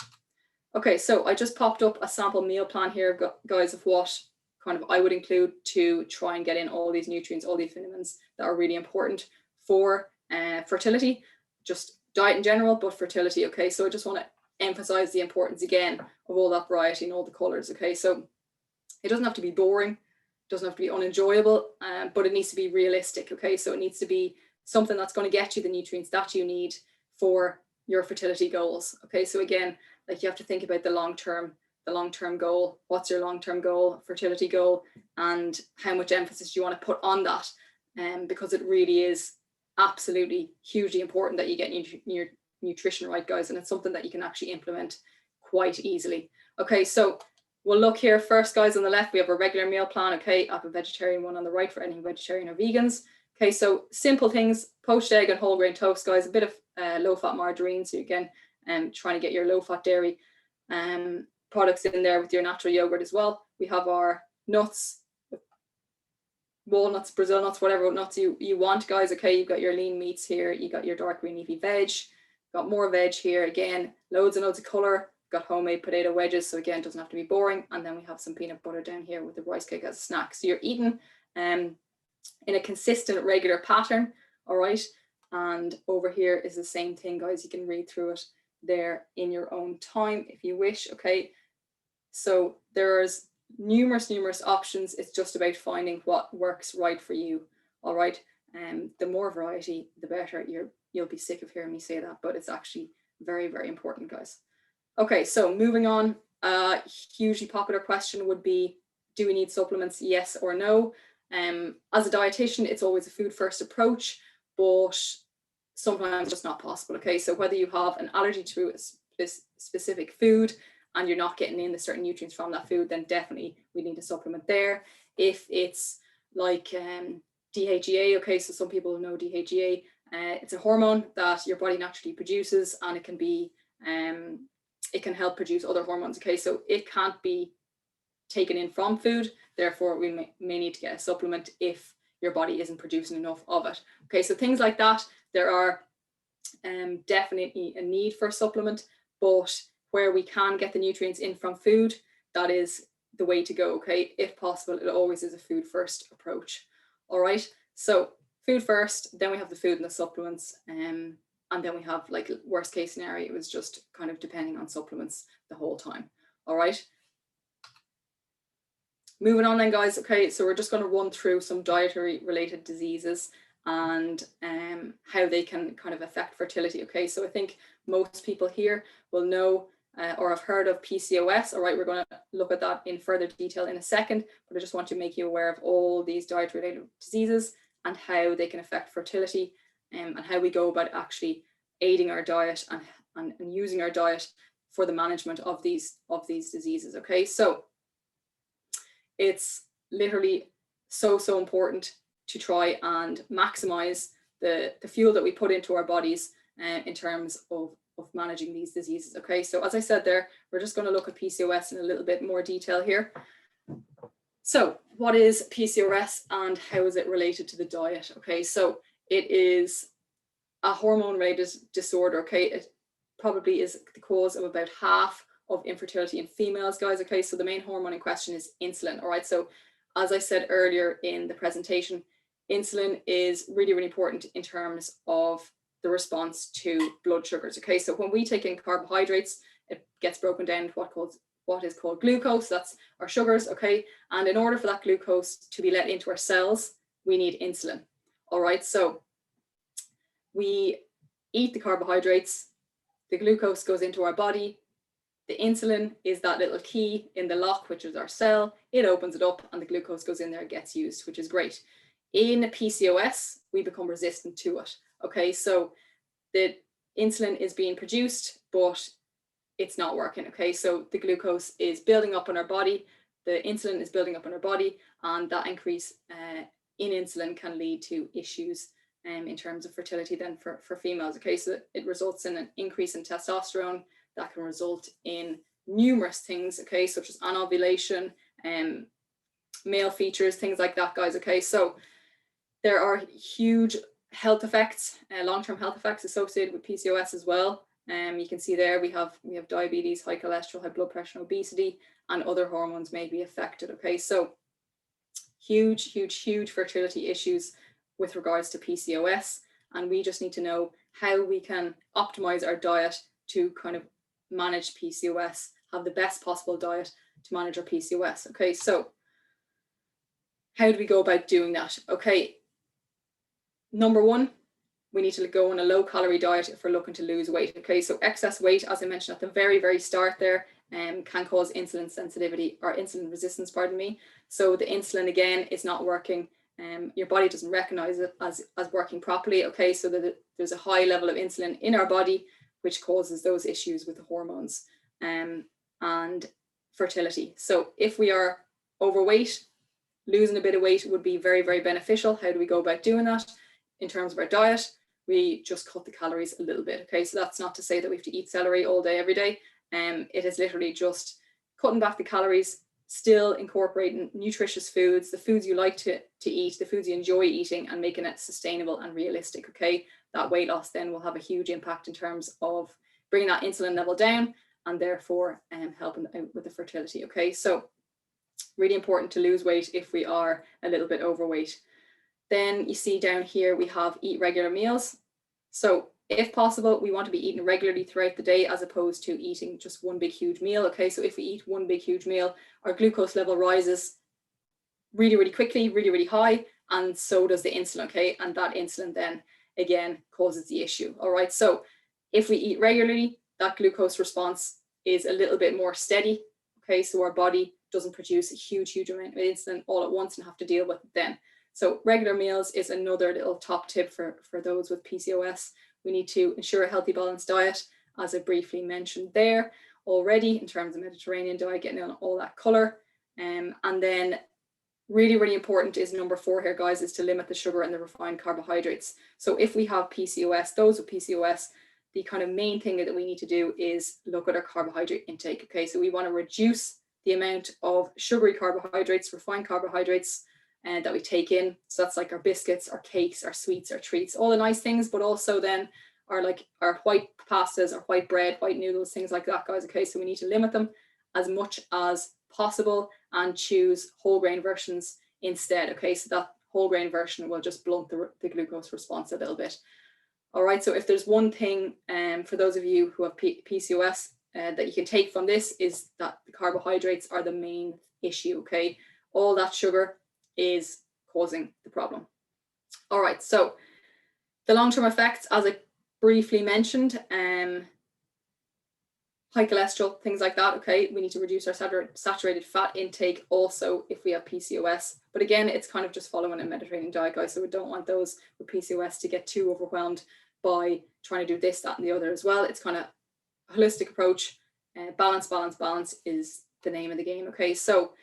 Okay, so I just popped up a sample meal plan here, guys, of what kind of I would include to try and get in all these nutrients, all these vitamins that are really important for fertility, just diet in general, but fertility. Okay, so I just want to emphasize the importance again of all that variety and all the colors. Okay, so it doesn't have to be boring, it doesn't have to be unenjoyable, but it needs to be realistic. Okay, so it needs to be something that's going to get you the nutrients that you need for your fertility goals. Okay, so again, like, you have to think about the long-term goal. What's your long-term goal, fertility goal, and how much emphasis do you want to put on that? Because it really is absolutely hugely important that you get your nutrition right, guys, and it's something that you can actually implement quite easily. Okay, so we'll look here first, guys. On the left, we have a regular meal plan. Okay, I have a vegetarian one on the right for any vegetarian or vegans. Okay, so simple things: poached egg and whole grain toast, guys, a bit of low-fat margarine, so again, trying to get your low-fat dairy products in there with your natural yogurt as well. We have our nuts, walnuts, Brazil nuts, whatever nuts you want, guys. Okay, you've got your lean meats here, you got your dark green leafy veg, got more veg here, again, loads and loads of color, got homemade potato wedges, so again, it doesn't have to be boring. And then we have some peanut butter down here with the rice cake as a snack. So you're eating in a consistent, regular pattern. All right, and over here is the same thing, guys. You can read through it there in your own time if you wish. Okay, so there's numerous options. It's just about finding what works right for you. All right, the more variety the better. You'll be sick of hearing me say that, but it's actually very, very important, guys. Okay, so moving on, hugely popular question would be, do we need supplements, yes or no? As a dietitian, it's always a food first approach, but sometimes it's just not possible. Okay, so whether you have an allergy to a specific food and you're not getting in the certain nutrients from that food, then definitely we need a supplement there. If it's like DHEA, okay, so some people know DHEA, it's a hormone that your body naturally produces, and it can be it can help produce other hormones. Okay, so it can't be taken in from food, therefore we may need to get a supplement if your body isn't producing enough of it. Okay, so things like that, there are definitely a need for a supplement, but where we can get the nutrients in from food, that is the way to go. Okay, if possible, it always is a food first approach. All right, so food first, then we have the food and the supplements, and then we have, like, worst case scenario, it was just kind of depending on supplements the whole time. All right, moving on then, guys. Okay, so we're just going to run through some dietary related diseases and how they can kind of affect fertility. Okay, so I think most people here will know or have heard of PCOS. All right, we're going to look at that in further detail in a second, but I just want to make you aware of all these dietary related diseases and how they can affect fertility, and how we go about actually aiding our diet and using our diet for the management of these diseases. Okay, so it's literally so important to try and maximize the fuel that we put into our bodies in terms of managing these diseases. Okay, so as I said there, we're just going to look at PCOS in a little bit more detail here. So what is PCOS and how is it related to the diet? Okay, so it is a hormone related disorder. Okay, it probably is the cause of about half of infertility in females, guys. Okay, so the main hormone in question is insulin. All right, so as I said earlier in the presentation, insulin is really, really important in terms of the response to blood sugars. Okay, so when we take in carbohydrates, it gets broken down to what is called glucose. That's our sugars. Okay, and in order for that glucose to be let into our cells, we need insulin. All right, so we eat the carbohydrates, the glucose goes into our body, the insulin is that little key in the lock, which is our cell. It opens it up and the glucose goes in there, gets used, which is great. In PCOS, we become resistant to it. Okay, so the insulin is being produced, but it's not working. Okay, so the glucose is building up in our body, the insulin is building up in our body, and that increase in insulin can lead to issues in terms of fertility then for females. Okay, so it results in an increase in testosterone that can result in numerous things, okay, such as anovulation, male features, things like that, guys. Okay, so there are huge health effects, long-term health effects associated with PCOS as well. You can see there we have diabetes, high cholesterol, high blood pressure, obesity, and other hormones may be affected. Okay, so huge fertility issues with regards to PCOS, and we just need to know how we can optimize our diet to kind of manage PCOS, have the best possible diet to manage our PCOS. Okay, so how do we go about doing that? Okay, number one, we need to go on a low calorie diet if we're looking to lose weight. Okay, so excess weight, as I mentioned at the very start there, can cause insulin sensitivity or insulin resistance, pardon me. So the insulin again is not working. Your body doesn't recognize it as working properly. Okay, so that there's a high level of insulin in our body, which causes those issues with the hormones and fertility. So if we are overweight, losing a bit of weight would be very beneficial. How do we go about doing that? In terms of our diet, we just cut the calories a little bit. Okay, so that's not to say that we have to eat celery all day, every day. It is literally just cutting back the calories, still incorporating nutritious foods, the foods you like to eat, the foods you enjoy eating, and making it sustainable and realistic. Okay, that weight loss then will have a huge impact in terms of bringing that insulin level down and therefore helping out with the fertility. Okay, so really important to lose weight if we are a little bit overweight. Then you see down here we have eat regular meals. So if possible, we want to be eating regularly throughout the day as opposed to eating just one big huge meal. Okay, so if we eat one big huge meal, our glucose level rises really quickly, really high, and so does the insulin. Okay, and that insulin then again causes the issue. All right, so if we eat regularly, that glucose response is a little bit more steady. Okay, so our body doesn't produce a huge amount of insulin all at once and have to deal with it then. So regular meals is another little top tip for those with PCOS. We need to ensure a healthy, balanced diet, as I briefly mentioned there already, in terms of Mediterranean diet, getting on all that color. And then really important is number 4 here, guys, is to limit the sugar and the refined carbohydrates. So if we have PCOS, those with PCOS, the kind of main thing that we need to do is look at our carbohydrate intake. Okay, so we want to reduce the amount of sugary carbohydrates, refined carbohydrates, that we take in. So that's like our biscuits, our cakes, our sweets, our treats, all the nice things, but also then our white pastas, our white bread, white noodles, things like that, guys. Okay, so we need to limit them as much as possible and choose whole grain versions instead. Okay, so that whole grain version will just blunt the glucose response a little bit. All right, so if there's one thing for those of you who have PCOS that you can take from this is that the carbohydrates are the main issue. Okay, all that sugar is causing the problem. All right, so the long-term effects, as I briefly mentioned, high cholesterol, things like that. Okay, we need to reduce our saturated fat intake also if we have PCOS. But again, it's kind of just following a Mediterranean diet, guys. So we don't want those with PCOS to get too overwhelmed by trying to do this, that, and the other as well. It's kind of a holistic approach. Balance, balance, balance is the name of the game. Okay, so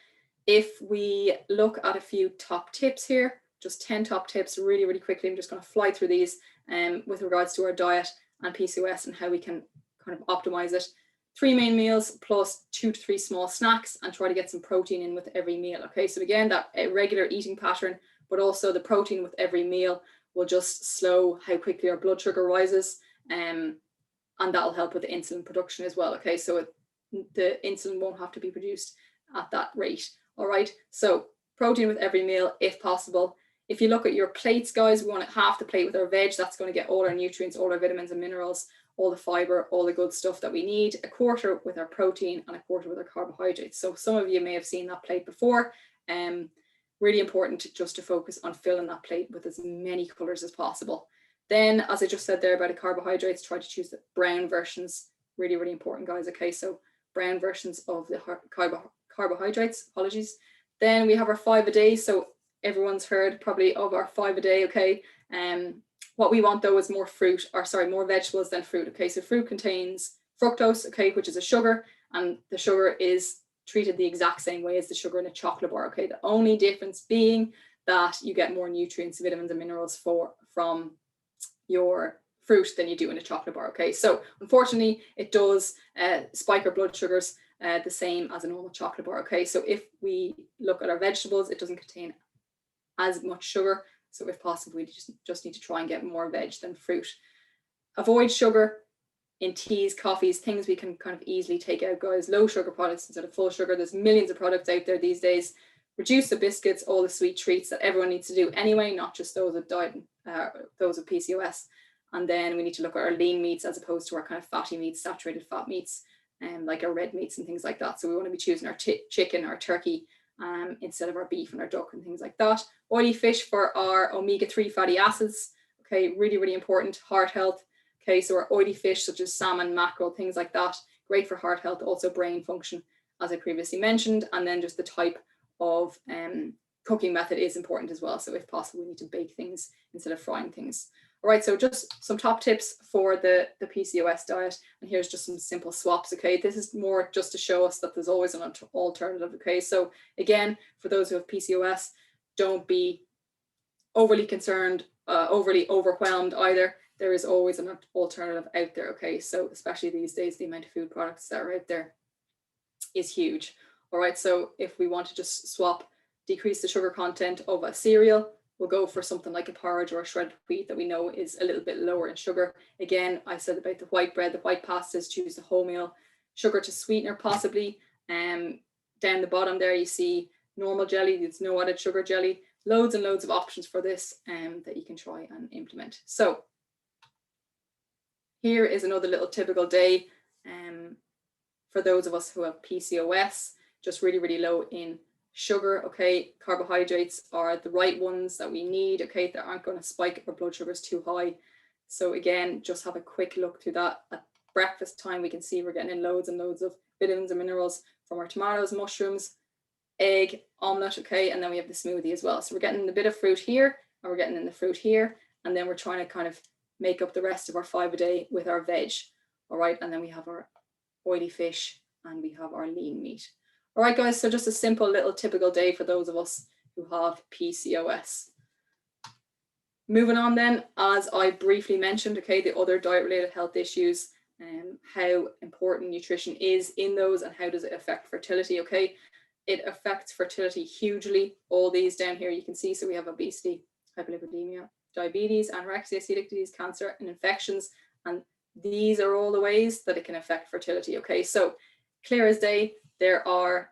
if we look at a few top tips here, just 10 top tips really, really quickly. I'm just going to fly through these with regards to our diet and PCOS and how we can kind of optimize it. 3 main meals plus 2 to 3 small snacks, and try to get some protein in with every meal. Okay, so again, that regular eating pattern, but also the protein with every meal will just slow how quickly our blood sugar rises, and that'll help with the insulin production as well. Okay, so the insulin won't have to be produced at that rate. All right, so protein with every meal if possible. If you look at your plates, guys, we want half the plate with our veg. That's going to get all our nutrients, all our vitamins and minerals, all the fiber, all the good stuff that we need. A quarter with our protein and a quarter with our carbohydrates. So some of you may have seen that plate before. Really important just to focus on filling that plate with as many colors as possible. Then, as I just said there about the carbohydrates, try to choose the brown versions. Really, really important, guys. Okay, so brown versions of the carbohydrates, apologies. Then we have our 5 a day. So everyone's heard probably of our 5 a day, okay? What we want though is more vegetables than fruit. Okay, so fruit contains fructose, okay, which is a sugar, and the sugar is treated the exact same way as the sugar in a chocolate bar. Okay, the only difference being that you get more nutrients, vitamins, and minerals from your fruit than you do in a chocolate bar. Okay, so unfortunately, it does spike our blood sugars the same as a normal chocolate bar. Okay, so if we look at our vegetables, it doesn't contain as much sugar. So if possible, we just need to try and get more veg than fruit. Avoid sugar in teas, coffees, things we can kind of easily take out, guys. Low sugar products instead of full sugar. There's millions of products out there these days. Reduce the biscuits, all the sweet treats that everyone needs to do anyway, not just those with diet, those with PCOS. And then we need to look at our lean meats as opposed to our kind of fatty meats, saturated fat meats, like our red meats and things like that. So we want to be choosing our chicken, our turkey, instead of our beef and our duck and things like that. Oily fish for our omega-3 fatty acids. Okay, really, really important. Heart health. Okay, so our oily fish such as salmon, mackerel, things like that, great for heart health, also brain function, as I previously mentioned. And then just the type of cooking method is important as well. So if possible, we need to bake things instead of frying things. All right, so just some top tips for the PCOS diet. And here's just some simple swaps, okay? This is more just to show us that there's always an alternative, okay? So again, for those who have PCOS, don't be overly concerned, overly overwhelmed either. There is always an alternative out there, okay? So especially these days, the amount of food products that are out there is huge. All right, so if we want to just swap, decrease the sugar content of a cereal, we'll go for something like a porridge or a shredded wheat that we know is a little bit lower in sugar. Again, I said about the white bread, the white pastas, choose the wholemeal. Sugar to sweetener possibly. Down the bottom there you see normal jelly, there's no added sugar jelly. Loads and loads of options for this that you can try and implement. So here is another little typical day for those of us who have PCOS, just really, really low in sugar. Okay, carbohydrates are the right ones that we need. Okay, they aren't going to spike if our blood sugar is too high. So again, just have a quick look through that. At breakfast time, we can see we're getting in loads and loads of vitamins and minerals from our tomatoes, mushrooms, egg, omelette. Okay, and then we have the smoothie as well. So we're getting a bit of fruit here, and we're getting in the fruit here, and then we're trying to kind of make up the rest of our 5 a day with our veg. All right, and then we have our oily fish and we have our lean meat. All right, guys, so just a simple little typical day for those of us who have PCOS. Moving on then, as I briefly mentioned, okay, the other diet-related health issues and how important nutrition is in those and how does it affect fertility, okay? it affects fertility hugely. All these down here you can see. So we have obesity, hyperlipidemia, diabetes, anorexia, celiac disease, cancer, and infections. And these are all the ways that it can affect fertility. Okay, so clear as day, there are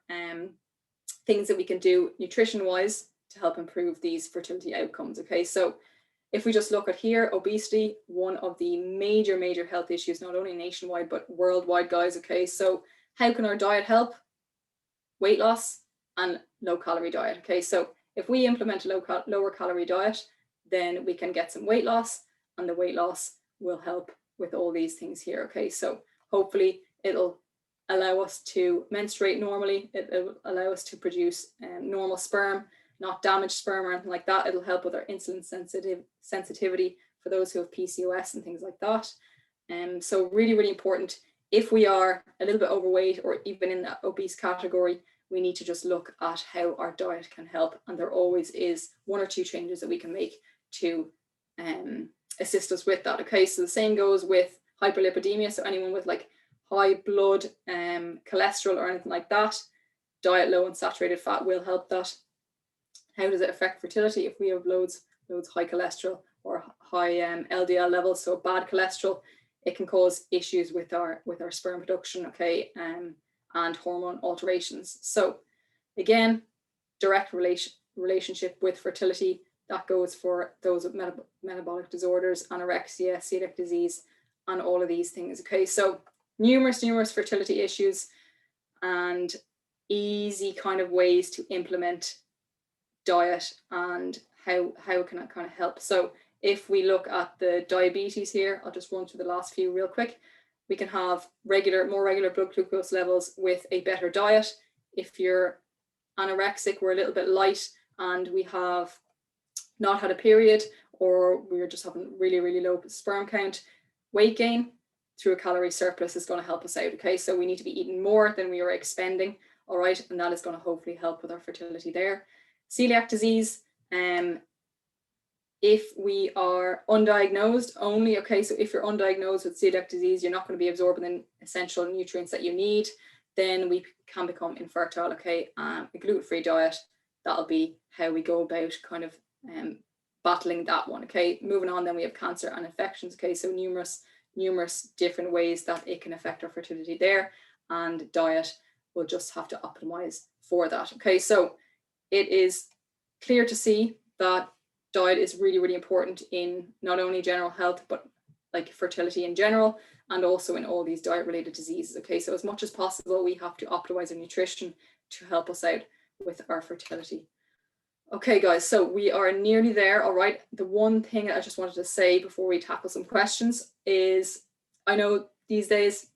things that we can do nutrition wise to help improve these fertility outcomes. Okay, so if we just look at here, obesity, one of the major health issues, not only nationwide, but worldwide, guys. Okay, so how can our diet help? Weight loss and low calorie diet. Okay, so if we implement a lower calorie diet, then we can get some weight loss, and the weight loss will help with all these things here. Okay, so hopefully it'll allow us to menstruate normally. It'll allow us to produce normal sperm, not damaged sperm or anything like that. It'll help with our insulin sensitivity for those who have PCOS and things like that. So really important. If we are a little bit overweight or even in that obese category, we need to just look at how our diet can help. And there always is one or two changes that we can make to assist us with that. Okay, so the same goes with hyperlipidemia. So anyone with like high blood cholesterol or anything like that, diet low in saturated fat will help that. How does it affect fertility? If we have loads high cholesterol or high LDL levels, so bad cholesterol, it can cause issues with our sperm production, okay, and hormone alterations. So again, direct relationship with fertility. That goes for those with metabolic disorders, anorexia, celiac disease, and all of these things. Okay, so numerous fertility issues and easy kind of ways to implement diet and how can it kind of help. So if we look at the diabetes here, I'll just run through the last few real quick. We can have more regular blood glucose levels with a better diet. If you're anorexic, we're a little bit light and we have not had a period, or we're just having really low sperm count, weight gain through a calorie surplus is going to help us out. Okay, so we need to be eating more than we are expending. All right, and that is going to hopefully help with our fertility there. Celiac disease, if we are undiagnosed only, okay, so if you're undiagnosed with celiac disease, you're not going to be absorbing the essential nutrients that you need, then we can become infertile. Okay, a gluten-free diet, that'll be how we go about kind of battling that one. Okay, moving on, then we have cancer and infections. Okay, so numerous different ways that it can affect our fertility there, and diet will just have to optimize for that. Okay, so it is clear to see that diet is really important in not only general health, but like fertility in general, and also in all these diet related diseases. Okay, so as much as possible, we have to optimize our nutrition to help us out with our fertility. Okay, guys, so we are nearly there. All right, the one thing I just wanted to say before we tackle some questions is, I know these days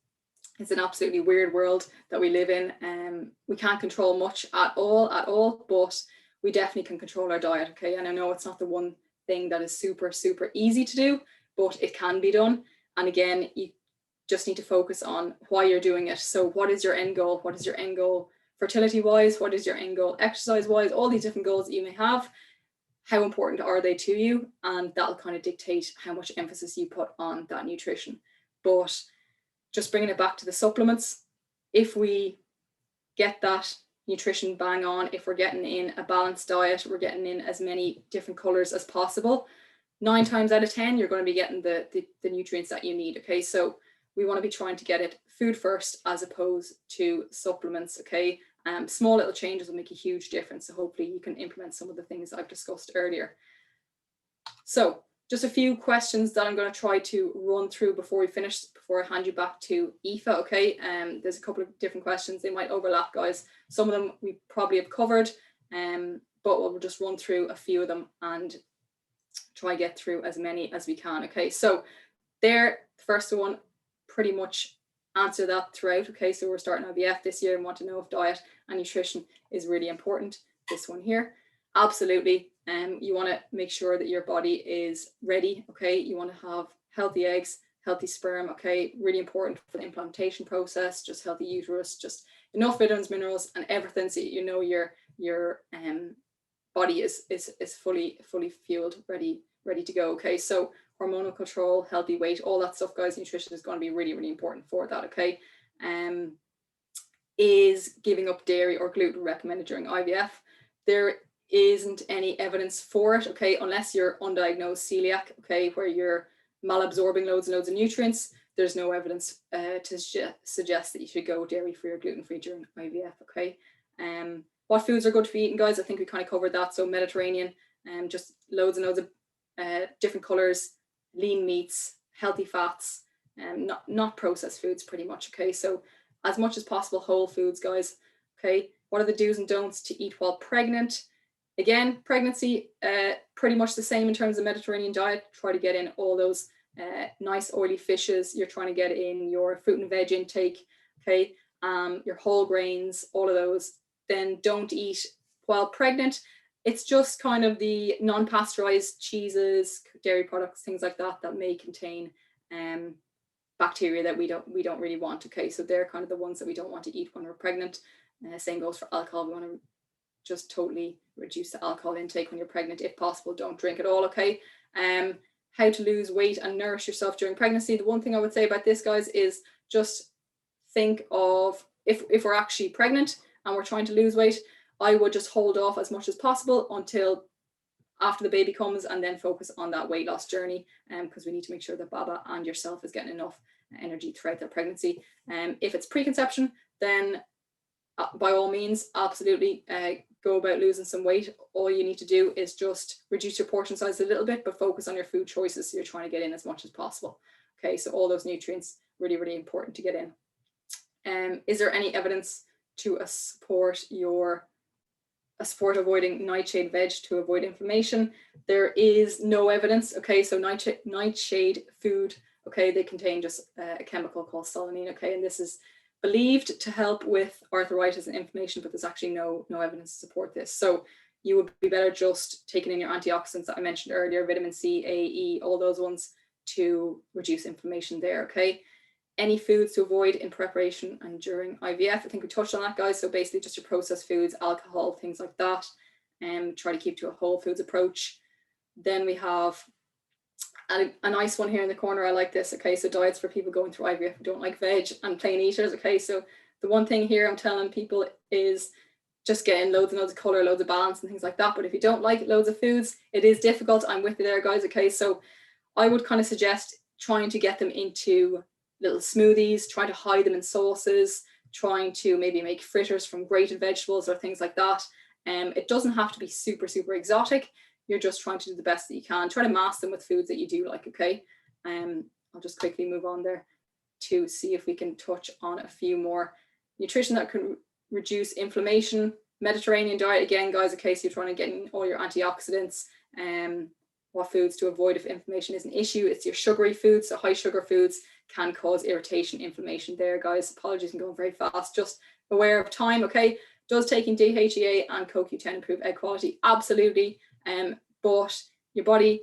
it's an absolutely weird world that we live in. We can't control much at all, but we definitely can control our diet. Okay, and I know it's not the one thing that is super easy to do, but it can be done. And again, you just need to focus on why you're doing it. So what is your end goal? What is your end goal fertility wise? What is your end goal exercise wise? All these different goals that you may have, how important are they to you? And that'll kind of dictate how much emphasis you put on that nutrition. But just bringing it back to the supplements, if we get that nutrition bang on, if we're getting in a balanced diet, we're getting in as many different colors as possible, 9 times out of 10 you're going to be getting the nutrients that you need. Okay, so we want to be trying to get it food first as opposed to supplements. Okay, small little changes will make a huge difference, so hopefully you can implement some of the things I've discussed earlier. So just a few questions that I'm going to try to run through before we finish, before I hand you back to Aoife. Okay, there's a couple of different questions, they might overlap, guys. Some of them we probably have covered, but we'll just run through a few of them and try to get through as many as we can. Okay, so there, the first one, pretty much answer that throughout. Okay, so we're starting IVF this year and want to know if diet and nutrition is really important. This one here, absolutely. You want to make sure that your body is ready. Okay, you want to have healthy eggs, healthy sperm. Okay, really important for the implantation process, just healthy uterus, just enough vitamins, minerals, and everything, so you know your body is fully fueled, ready to go. Okay, so hormonal control, healthy weight, all that stuff, guys. Nutrition is going to be really important for that. Okay, is giving up dairy or gluten recommended during IVF. There isn't any evidence for it, okay, unless you're undiagnosed celiac, okay, where you're malabsorbing loads and loads of nutrients. There's no evidence to suggest that you should go dairy-free or gluten-free during IVF, okay. What foods are good for eating, guys? I think we kind of covered that. So Mediterranean, just loads and loads of different colors, lean meats, healthy fats, not processed foods pretty much, okay. So as much as possible whole foods, guys, okay. What are the do's and don'ts to eat while pregnant? Again, pregnancy, pretty much the same in terms of Mediterranean diet. Try to get in all those nice oily fishes. You're trying to get in your fruit and veg intake, okay, your whole grains, all of those. Then don't eat while pregnant. It's just kind of the non-pasteurized cheeses, dairy products, things like that, that may contain bacteria that we don't really want, okay. So they're kind of the ones that we don't want to eat when we're pregnant. Same goes for alcohol. We want to just totally reduce the alcohol intake when you're pregnant. If possible, don't drink at all, okay. How to lose weight and nourish yourself during pregnancy. The one thing I would say about this, guys, is just think of if we're actually pregnant and we're trying to lose weight, I would just hold off as much as possible until after the baby comes, and then focus on that weight loss journey, because we need to make sure that Baba and yourself is getting enough energy throughout their pregnancy. If it's preconception, then by all means, absolutely go about losing some weight. All you need to do is just reduce your portion size a little bit, but focus on your food choices so you're trying to get in as much as possible. Okay, so all those nutrients, really, really important to get in. Is there any evidence to support avoiding nightshade veg to avoid inflammation? There is no evidence, okay, so nightshade food, okay, they contain just a chemical called solanine, okay, and this is believed to help with arthritis and inflammation, but there's actually no evidence to support this. So you would be better just taking in your antioxidants that I mentioned earlier, vitamin C, A, E, all those ones to reduce inflammation there, okay? Any foods to avoid in preparation and during IVF. I think we touched on that, guys. So basically just your processed foods, alcohol, things like that, and try to keep to a whole foods approach. Then we have a nice one here in the corner. I like this. Okay, so diets for people going through IVF who don't like veg and plain eaters. Okay, so the one thing here I'm telling people is just getting loads and loads of color, loads of balance and things like that. But if you don't like loads of foods, it is difficult. I'm with you there, guys. Okay, so I would kind of suggest trying to get them into little smoothies, trying to hide them in sauces, trying to maybe make fritters from grated vegetables or things like that. It doesn't have to be super, super exotic. You're just trying to do the best that you can. Try to mask them with foods that you do like, okay? I'll just quickly move on there to see if we can touch on a few more. Nutrition that can reduce inflammation. Mediterranean diet, again, guys, okay, so you're trying to get in all your antioxidants. What foods to avoid if inflammation is an issue. It's your sugary foods, so high sugar foods can cause irritation, inflammation there, guys. Apologies, I'm going very fast. Just aware of time, okay? Does taking DHEA and CoQ10 improve egg quality? Absolutely. But your body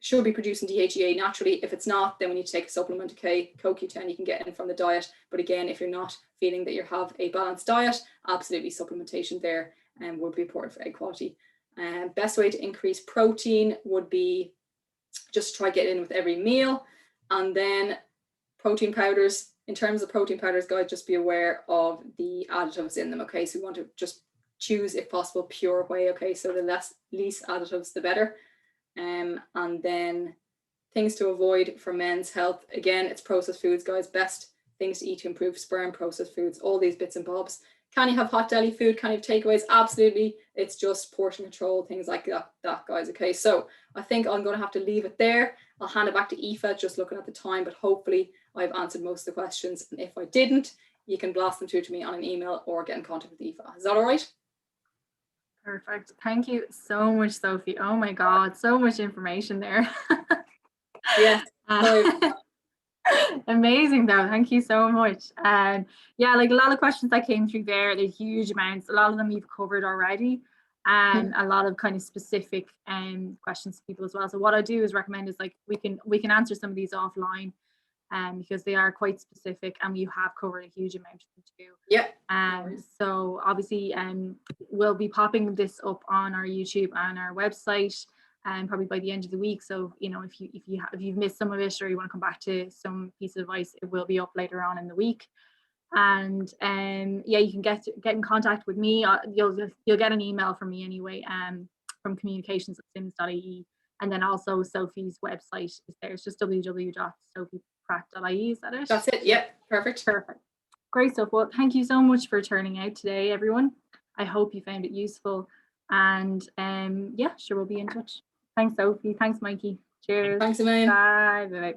should be producing DHEA naturally. If it's not, then we need to take a supplement, okay? CoQ10 you can get in from the diet. But again, if you're not feeling that you have a balanced diet, absolutely supplementation there would be important for egg quality. Best way to increase protein would be just try get in with every meal. And then protein powders. In terms of protein powders, guys, just be aware of the additives in them, okay? So we want to just choose, if possible, pure whey, okay? So the least additives, the better. And then things to avoid for men's health. Again, it's processed foods, guys. Best things to eat to improve sperm, processed foods, all these bits and bobs. Can you have hot deli food? Can you have takeaways? Absolutely. It's just portion control, things like that, guys. Okay, so I think I'm going to have to leave it there. I'll hand it back to Aoife, just looking at the time, but hopefully I've answered most of the questions. And if I didn't, you can blast them through to me on an email or get in contact with Aoife. Is that all right? Perfect. Thank you so much, Sophie. Oh my God, so much information there. Yeah. Amazing though, thank you so much. And yeah, like a lot of questions that came through there, they're huge amounts. A lot of them you've covered already, and a lot of kind of specific questions to people as well. So what I do is recommend is like we can answer some of these offline, because they are quite specific and you have covered a huge amount of them too. Yeah. So obviously we'll be popping this up on our YouTube and our website probably by the end of the week. So you know, if you've missed some of it or you want to come back to some piece of advice, it will be up later on in the week. And yeah, you can get in contact with me. You'll get an email from me anyway, from communications@sims.ie. And then also Sophie's website is there. It's just www.sophiepratt.ie. Is that it? That's it. Yep. Perfect. Perfect. Great stuff. Well, thank you so much for turning out today, everyone. I hope you found it useful. And yeah, sure, we'll be in touch. Thanks, Sophie. Thanks, Mikey. Cheers. Thanks a million. Bye. Bye.